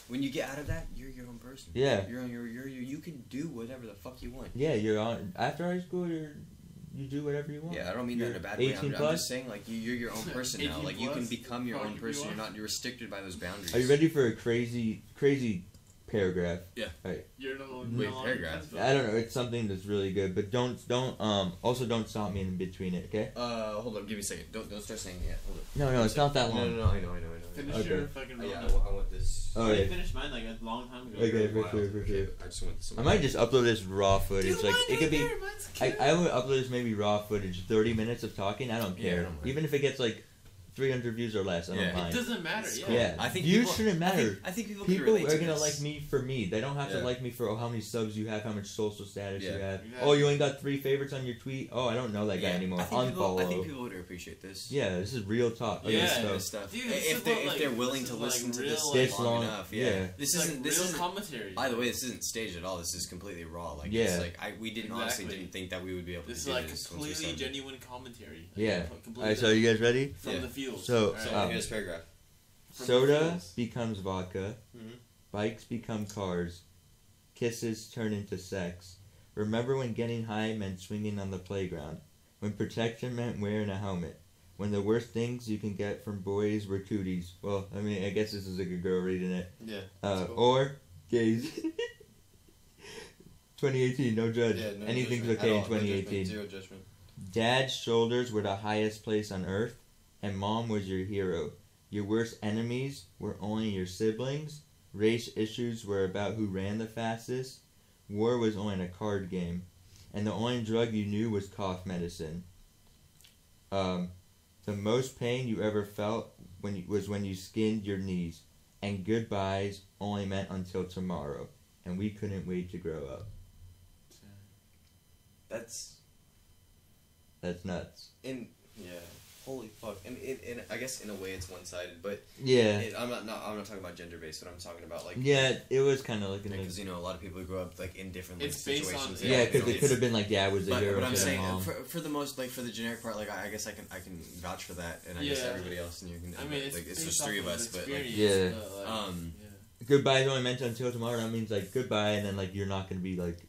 When you get out of that, you're your own person. Yeah. You can do whatever the fuck you want. Yeah, you're on after high school. You do whatever you want. Yeah, I don't mean that in a bad way. I'm just saying, like you're your own person now. Like you can become your own person. You're restricted by those boundaries. Are you ready for a crazy paragraph? Yeah. Right. You're no paragraph. I don't know. It's something that's really good, but don't stop me in between it. Okay. Hold on. Give me a second. Don't start saying it yet. Hold on. No, it's not that long. No. I know. Finish your fucking. Yeah, I want this. Oh, I finished mine like a long time ago. Okay, for sure. I just want this. I might just upload this raw footage. Like it could be. I would upload this maybe raw footage, 30 minutes of talking. I don't care. Even if it gets like 300 views or less. I don't mind. It doesn't matter. Yeah. I think views shouldn't matter. I think people are gonna like me for me. They don't have to like me for how many subs you have, how much social status you have. Exactly. Oh, you only got 3 favorites on your tweet. Oh, I don't know that guy anymore. Unfollow. I think people would appreciate this. Yeah, this is real talk. Stuff. Dude, if they're willing to listen to this long enough, this isn't real commentary. By the way, this isn't staged at all. This is completely raw. Like it's like we honestly didn't think that we would be able to do this. This is like completely genuine commentary. Yeah. Alright, so are you guys ready? From the field. So here's paragraph. Soda becomes vodka. Bikes become cars. Kisses turn into sex. Remember when getting high meant swinging on the playground. When protection meant wearing a helmet. When the worst things you can get from boys were cooties. Well, I mean, I guess this is a good girl reading it. Yeah. Cool. Or gays. 2018, no judge. Yeah, no Anything's okay in 2018. Zero judgment. Dad's shoulders were the highest place on earth, and Mom was your hero. Your worst enemies were only your siblings. Race issues were about who ran the fastest. War was only a card game. And the only drug you knew was cough medicine. The most pain you ever felt was when you skinned your knees. And goodbyes only meant until tomorrow. And we couldn't wait to grow up. That's nuts. Holy fuck. And I guess in a way it's one-sided, but I'm not talking about gender-based, but I'm talking about like it was kind of like because a lot of people grow up like in different situations. Because it could have been like Dad was a hero. But I'm saying for the most for the generic part, like I guess I can vouch for that, and I guess everybody else and you can. I mean, it's just 3 of us, but goodbye only meant until tomorrow. That means like goodbye, and then like you're not gonna be like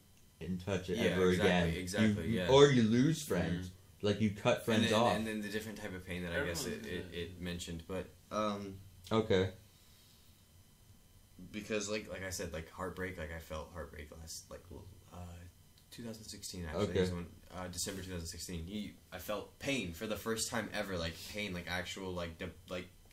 in touch ever again. Exactly. Or you lose friends. Like you cut friends off. And then the different type of pain that I guess it mentioned, but okay. Because like I said, like heartbreak, like I felt heartbreak last 2016 actually. Okay. When, December 2016. I felt pain for the first time ever, like pain, like actual like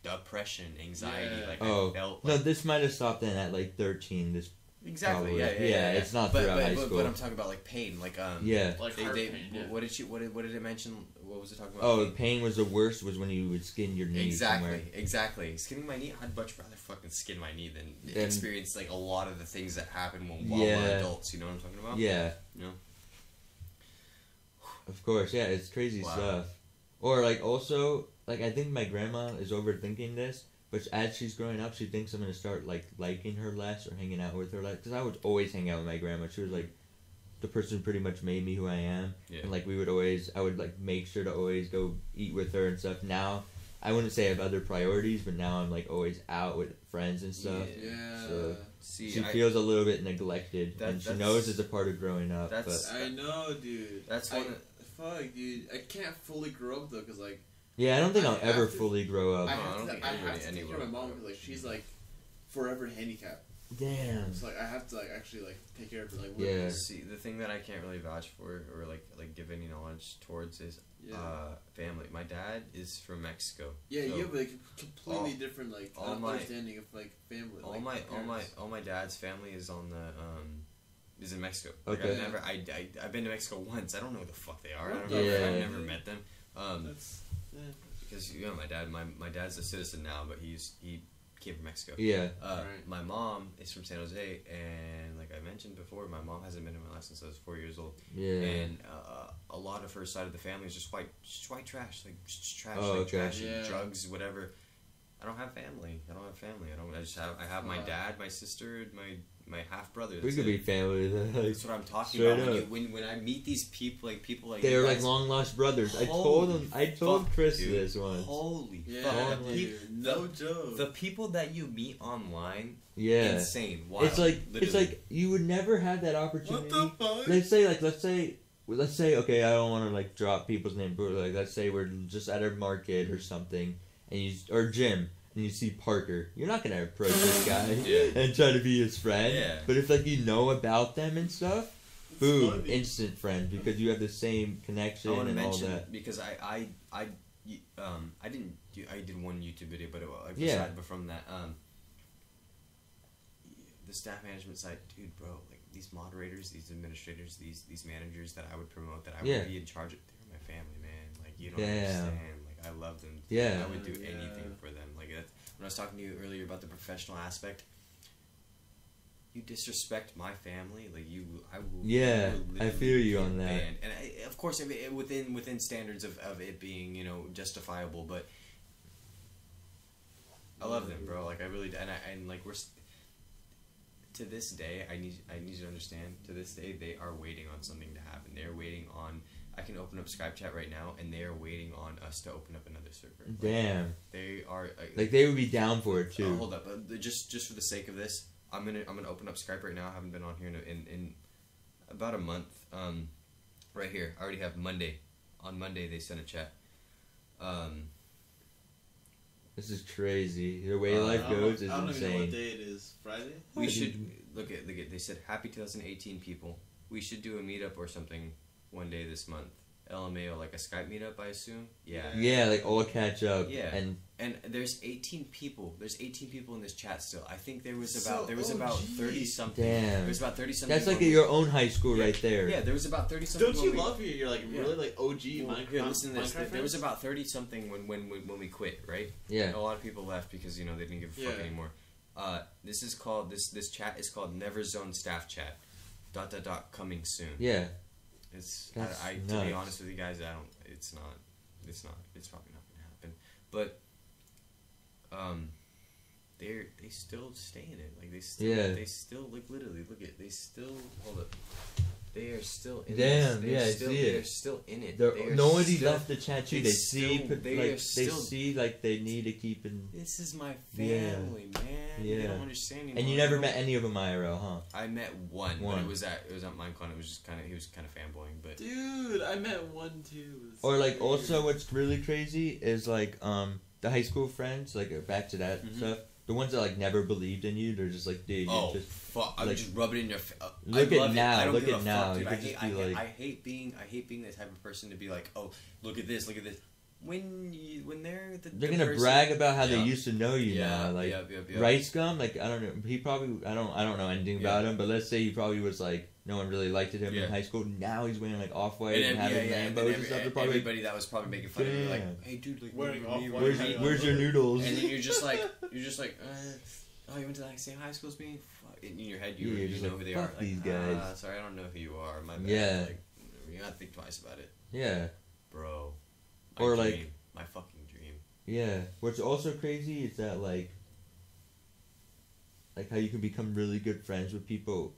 depression, anxiety. Yeah. Like I felt. No, this might have stopped in at like 13. This. Exactly. Probably. Yeah. It's not throughout high school. But I'm talking about like pain, like like pain. What did it mention? What was it talking about? Oh, pain was the worst. Was when you would skin your knee. Exactly. Skinning my knee. I'd much rather fucking skin my knee than experience like a lot of the things that happen while we're adults. You know what I'm talking about? Yeah. You know. Of course, yeah. It's crazy stuff. Or like also like I think my grandma is overthinking this. But as she's growing up, she thinks I'm going to start, like, liking her less or hanging out with her less. Because I would always hang out with my grandma. She was, like, the person who pretty much made me who I am. Yeah. And, like, I would, like, make sure to always go eat with her and stuff. Now, I wouldn't say I have other priorities, but now I'm, like, always out with friends and stuff. Yeah. So she feels a little bit neglected. And she knows it's a part of growing up. I know, dude. Fuck, dude. I can't fully grow up, though, because, like... Yeah, I don't think I'll ever fully grow up. I have to take care of my mom because like she's like forever handicapped. Damn. So like I have to like actually like take care of her. Like yeah. See, the thing that I can't really vouch for or like give any knowledge towards is family. My dad is from Mexico. Yeah, so you have like a completely different like understanding of like family. All my dad's family is on the is in Mexico. Okay. Like I've been to Mexico once. I don't know who the fuck they are. I've never met them. Because my dad's a citizen now, but he came from Mexico. Yeah. My mom is from San Jose, and like I mentioned before, my mom hasn't been in my life since I was 4 years old. Yeah. And a lot of her side of the family is just white trash, like just trash, trash, drugs, whatever. I don't have family. I have my dad, my sister, and my half brother. We could be family. That's what I'm talking about. When I meet these people like they're like long lost brothers. I told Chris this once. Holy fuck! No joke. The people that you meet online, insane. Wild, it's like you would never have that opportunity. What the fuck? Let's say okay, I don't want to like drop people's names, but like let's say we're just at a market or something, or gym. And you see Parker, you're not gonna approach this guy and try to be his friend. Yeah. But if like you know about them and stuff, boom, instant friend because you have the same connection and all that. Because I did one YouTube video, but but from that the staff management side, dude, bro, like these moderators, these administrators, these managers that I would promote, that I would be in charge of, they're my family, man. Like you don't understand. Like I love them. Yeah. I would do anything for them. Like when I was talking to you earlier about the professional aspect, you disrespect my family, like I will. Yeah, I feel you on that. Banned. And of course, within standards of it being justifiable, but I love them, bro. Like I really, and like we're. To this day, I need you to understand. To this day, they are waiting on something to happen. They're waiting on. I can open up Skype chat right now, and they are waiting on us to open up another server. Damn. They are like they would be down for it too. Hold up, just for the sake of this, I'm gonna open up Skype right now. I haven't been on here in about a month. Right here, I already have Monday. On Monday, they sent a chat. This is crazy. The way life goes is insane. I don't even know what day it is. Friday? We should look at. They said happy 2018 people. We should do a meetup or something one day this month. LMAO, like a Skype meetup, I assume. Yeah. Yeah, like all catch up. Yeah. And there's 18 people. There's 18 people in this chat still. I think there was about 30 something. Damn. There was about 30 something. That's like at your own high school right there. Yeah, there was about 30 something. Don't you love you're like really like OG Minecraft? Yeah, listen to this. Minecraft There was about 30 something when we quit, right? Yeah. A lot of people left because they didn't give a fuck anymore. This is called this chat is called Never Zone Staff Chat. ... coming soon. Yeah. It's to be honest with you guys, it's probably not gonna happen. But they still stay in it. Like they still like literally look at they still hold up. They are still in it. They're still in it. Nobody left the chat too. They see like they need to keep in. This is my family, man. Yeah. They don't understand anymore. And you never met any of them IRL, huh? I met one. But it was at Minecon. It was just he was kind of fanboying, but dude, I met one too. Or like also what's really crazy is like the high school friends, like back to that stuff. The ones that like never believed in you, they're just like, dude, you're just fuck. I'm just rub it in your face. Look at now. Look at now. I hate being the type of person to be like, oh, look at this. When they're gonna brag about how they used to know you now, like Rice Gum. Like I don't know, he probably I don't know anything about him, but let's say he probably was like no one really liked him in high school. Now he's wearing like Off-White and having Lambos and stuff. Everybody that was probably making fun of him, like, hey dude, like wearing Off-White. Where's your noodles? And then you're just like, oh, you went to the same high school as me. In your head, you know who they are. Fuck these guys. Sorry, I don't know who you are. My bad. Yeah. Like, you gotta think twice about it. Yeah. Bro. Or dream. like my fucking dream. Yeah. What's also crazy is that like how you can become really good friends with people,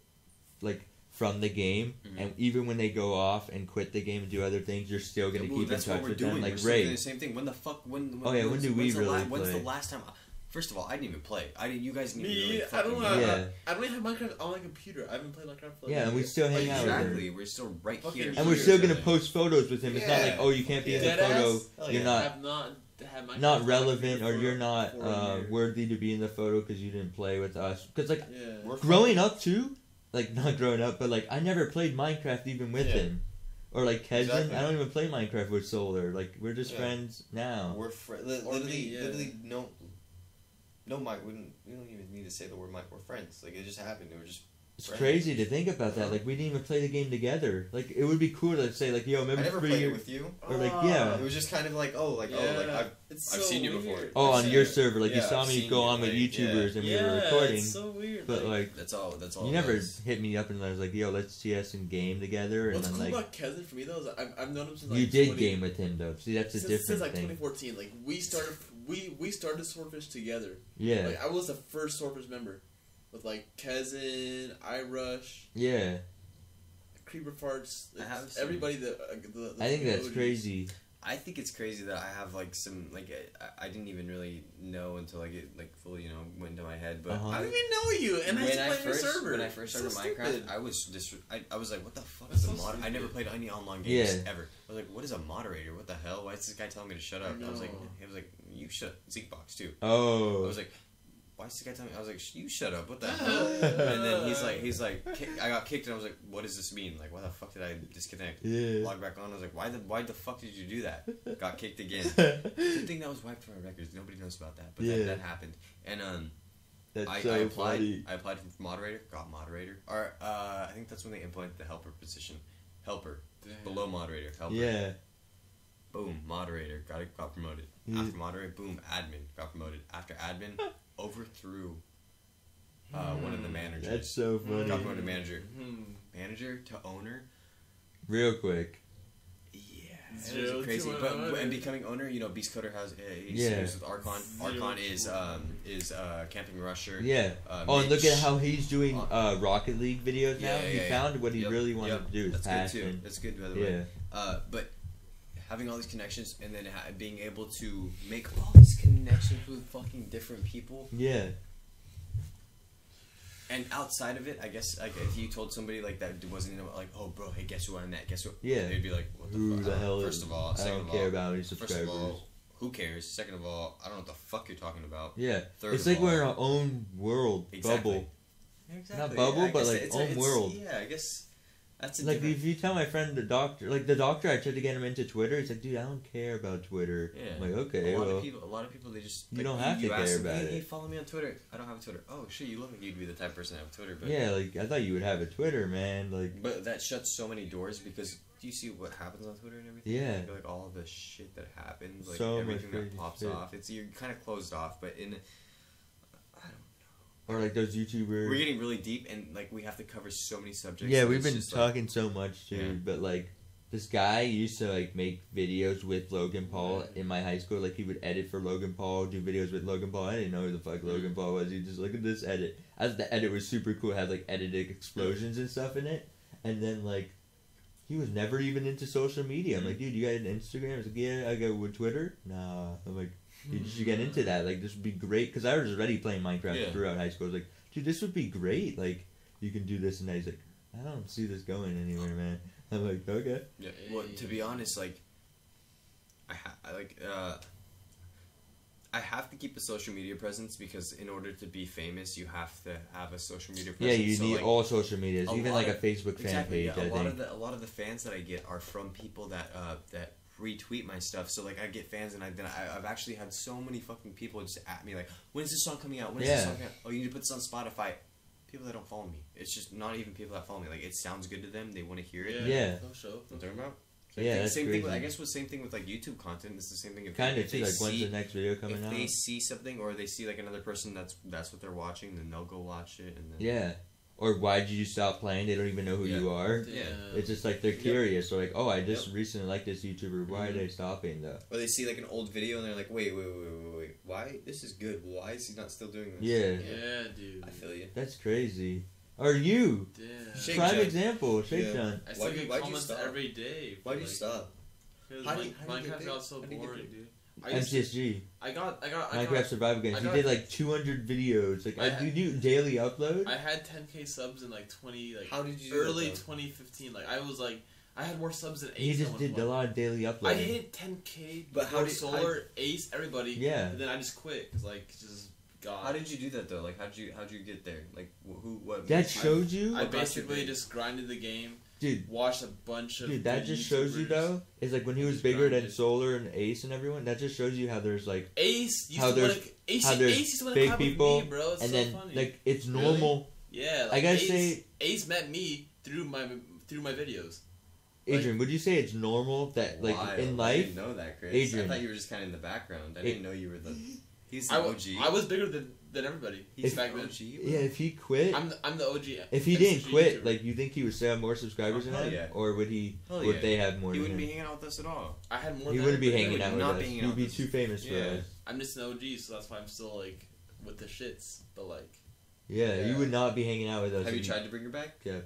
like from the game, and even when they go off and quit the game and do other things, you're still gonna keep in touch with them. Like Ray. The same thing. When the fuck? When do we really play? When's the last time? First of all, I didn't even play. You guys didn't even really I don't know. Yeah. I don't even have Minecraft on my computer. I haven't played Minecraft for and we still hang out with him. Exactly. We're still right here. And we're still going to post photos with him. It's not like, oh, you can't be in the photo. You're not relevant or you're not worthy to be in the photo because you didn't play with us. Because, like, growing up, too, like, not growing up, but, like, I never played Minecraft even with him. Or like Kezin, I don't even play Minecraft with Solar. Like we're just friends now. We're literally no, Mike. We don't even need to say the word Mike. We're friends. Like it just happened. We're just. It's crazy to think about that. Like we didn't even play the game together. Like it would be cool to say like, yo, remember I never played it with you. Or like it was just kind of like I've seen you before. Oh, on your server, like you saw me go on with YouTubers and we were recording. It's so weird. But like that's all. You never hit me up and I was like, yo, let's see us in game together. What's and cool then, about Kezin for me though is I've known him since like you did game with him though. See, that's a different since like thing. 2014. Like we started Swordfish together. Yeah. Like I was the first Swordfish member. With like Kezin, iRush, Creeper Farts, everybody that I think that's crazy. I think it's crazy that I have like some like I didn't even really know until like it like fully went into my head. But I don't even know you, and I played your server. When I first started Minecraft, I was like, what the fuck is a moderator? I never played any online games ever. I was like, what is a moderator? What the hell? Why is this guy telling me to shut up? I was like, you shut Zekebox too. Oh. I was like, why is this guy telling me? I was like, you shut up, what the hell? And then he's like, I got kicked, and I was like, what does this mean? Like, why the fuck did I disconnect? Log back on, I was like, why the fuck did you do that? Got kicked again. Good thing that was wiped from my records. Nobody knows about that, but that happened. And I applied for moderator, got moderator. Or I think that's when they implemented the helper position. Helper. Damn. Below moderator. Helper. Yeah. boom, moderator, got promoted. After moderator, boom, admin, got promoted. After admin, overthrew one of the managers. That's so funny. Got promoted to manager. Manager to owner. Real quick. Yeah, it was crazy. And becoming owner, Beast Coder has he's with Archon. Archon is Camping Rusher. Yeah. And look at how he's doing Rocket League videos now. He found what he really wanted to do. His passion. Good too. That's good, by the way. But having all these connections and then being able to make all these connections with fucking different people. Yeah. And outside of it, I guess, like, if you told somebody like that wasn't like, oh, bro, hey, guess who I met? Guess what? Yeah. They'd be like, what the who fuck? The hell First of all, second of all, I don't care about any subscribers. First of all, who cares? Second of all, I don't know what the fuck you're talking about. Yeah. Third it's of like all, we're in our own world, bubble. Exactly. Not bubble, but like own world. Yeah, I guess that's a like different... if you tell my friend the doctor, I tried to get him into Twitter. He's like, dude, I don't care about Twitter. Yeah. I'm like, okay, a lot of people, they just you don't have to care about it. Hey, follow me on Twitter. I don't have a Twitter. Oh shit, you look like you'd be the type of person to have a Twitter. But yeah, like I thought you would have a Twitter, man. Like, but that shuts so many doors because do you see what happens on Twitter and everything? Yeah. Like all the shit that happens, like so everything much that pops shit. off. You're kind of closed off, but or like those YouTubers. We're getting really deep, and like we have to cover so many subjects. Yeah, so we've been talking so much too. Yeah. But like, this guy used to like make videos with Logan Paul in my high school. Like he would edit for Logan Paul, do videos with Logan Paul. I didn't know who the fuck Logan Paul was. He just look at this edit. As the edit was super cool, it had like edited explosions and stuff in it. And then like, he was never even into social media. I'm like, dude, you got an Instagram? He's like, yeah, I go with Twitter. Nah, I'm like, dude, you should get into that. Like, this would be great because I was already playing Minecraft throughout high school. I was like, dude, this would be great. Like, you can do this and that. He's like, I don't see this going anywhere, man. I'm like, okay. Yeah. Well, to be honest, like, I have to keep a social media presence because in order to be famous, you have to have a social media presence. Yeah, you need like, all social medias, even like a Facebook fan page. Yeah, I think a lot of the fans that I get are from people that retweet my stuff. So like I get fans, and I've actually had so many fucking people just at me like, when's this song coming out? When's this song coming out? Oh, you need to put this on Spotify. People that don't follow me. It's just not even people that follow me. Like, it sounds good to them. They want to hear it. Yeah. Show. You know what I'm talking about? Same thing. I guess same thing with like YouTube content. It's the same thing. Kind of too. Like, when's the next video coming out? If they see something or they see like another person that's what they're watching, then they'll go watch it. And then yeah. Or why did you stop playing? They don't even know who you are. Yeah. It's just like they're curious. They're like, oh, I just recently liked this YouTuber. Why are they stopping though? Or they see like an old video and they're like, wait. Why? This is good. Why is he not still doing this? Yeah, dude. I feel you. That's crazy. Or you? Yeah. Prime example. ShakeJunt. I still get comments every day. Why'd you stop? Because Minecraft got so boring, dude. MCSG. I got Minecraft survival games. He did like 200 videos. Like, do you daily upload? I had 10K subs in like 20. Like, how did you early 2015? Like I had more subs than Ace. He just did a lot of daily uploading. I hit 10K. But how did Solar, Ace, everybody? Yeah. And then I just quit because like just. God. How did you do that though? Like, how'd you get there? Like, what? That showed you. I basically just grinded the game. Dude, watched a bunch of. Dude, that just shows you though. Is like when he was bigger than Solar and Ace and everyone. That just shows you how there's like Ace. Ace used to big people, me, bro. It's and so then funny. like it's normal. Really? Yeah, like I gotta Ace, say, Ace met me through my videos. Adrian, would you say it's normal that like in life? I didn't know that, Chris. Adrian, I thought you were just kind of in the background. I didn't know you were the. He's the OG. I was bigger than everybody. He's back the then. OG. Yeah, if he quit, I'm the OG. If he didn't quit, like, you think he would still have more subscribers than him, or would he? Would they have more? He wouldn't be hanging out with us at all. I had more. He wouldn't be hanging out with us. He'd be too famous for us. I'm just an OG, so that's why I'm still like with the shits. But like, yeah, you would not be hanging out with us. Have you tried to bring her back? Yeah.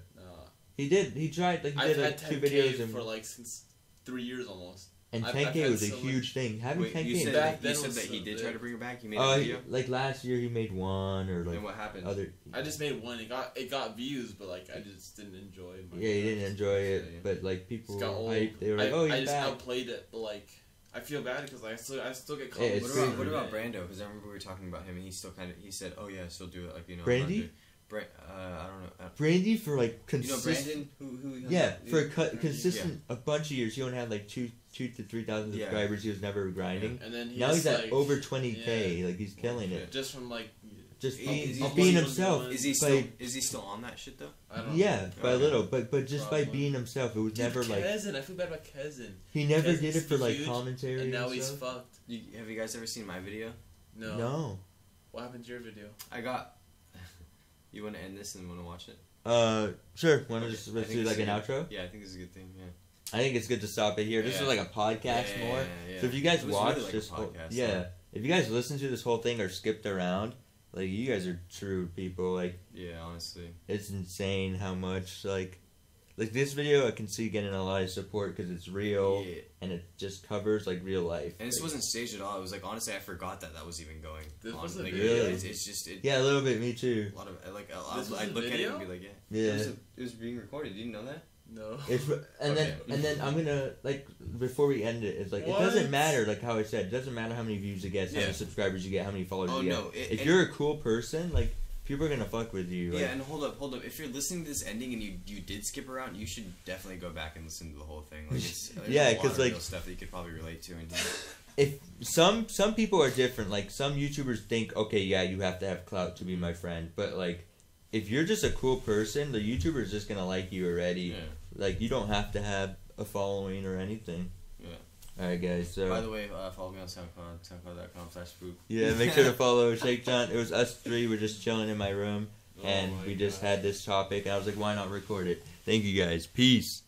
He did. He tried. Like, he did like 2 videos for like since 3 years almost. And 10K was a huge thing. Having 10K you said that he did try to bring her back. He made a video. Like last year, he made one or like. And what happened? I just made one. It got views, but like I just didn't enjoy it. Yeah, he didn't enjoy it, but like people were hyped. They were like, "Oh, he's back." I just outplayed it, but like I feel bad because like, I still get called. Yeah, what about Brando? Because I remember we were talking about him, and he said, "Oh yeah, still do it." Like, you know. Brandy. I don't know. Brandy for like consistent. You know Brandon, yeah, for consistent a bunch of years. He only had like 2,000 to 3,000 subscribers. He was never grinding. And then now he's at over 20K. Like, he's killing it. Just from like just being himself. Is he still on that shit though? I don't know. Yeah, by a little, but just by being himself, it was never like. Cousin, I feel bad about Cousin. He never did it for like commentary. And now and he's stuff. fucked. Have you guys ever seen my video? No. What happened to your video? I got. You want to end this and want to watch it? Sure. Want to just do like an outro? Yeah, I think this is a good thing. Yeah. I think it's good to stop it here. This is like a podcast more. Yeah. So if you guys watch really like this whole, if you guys listen to this whole thing or skipped around, like you guys are true people. Like honestly, it's insane how much like this video I can see getting a lot of support because it's real and it just covers like real life. And this wasn't staged at all. It was like honestly, I forgot that was even going. This on. was a like, video. It's just a little bit. Me too. A lot of like I'd look at it and be like, yeah. It was being recorded. You didn't know that? No. And then I'm gonna like before we end it, it's like it doesn't matter like how I said, it doesn't matter how many views you get, how many subscribers you get, how many followers you get. If you're a cool person, like people are gonna fuck with you. Like, and hold up. If you're listening to this ending and you did skip around, you should definitely go back and listen to the whole thing. Like because like real stuff that you could probably relate to. And if some people are different, like some YouTubers think, okay, yeah, you have to have clout to be my friend, but like. If you're just a cool person, the YouTuber is just gonna like you already. Yeah. Like you don't have to have a following or anything. Yeah. All right, guys. So. By the way, follow me on SoundCloud, soundcloud.com/spook. Yeah, make sure to follow ShakeJunt. It was us three. We're just chilling in my room, and we just had this topic. And I was like, why not record it? Thank you guys. Peace.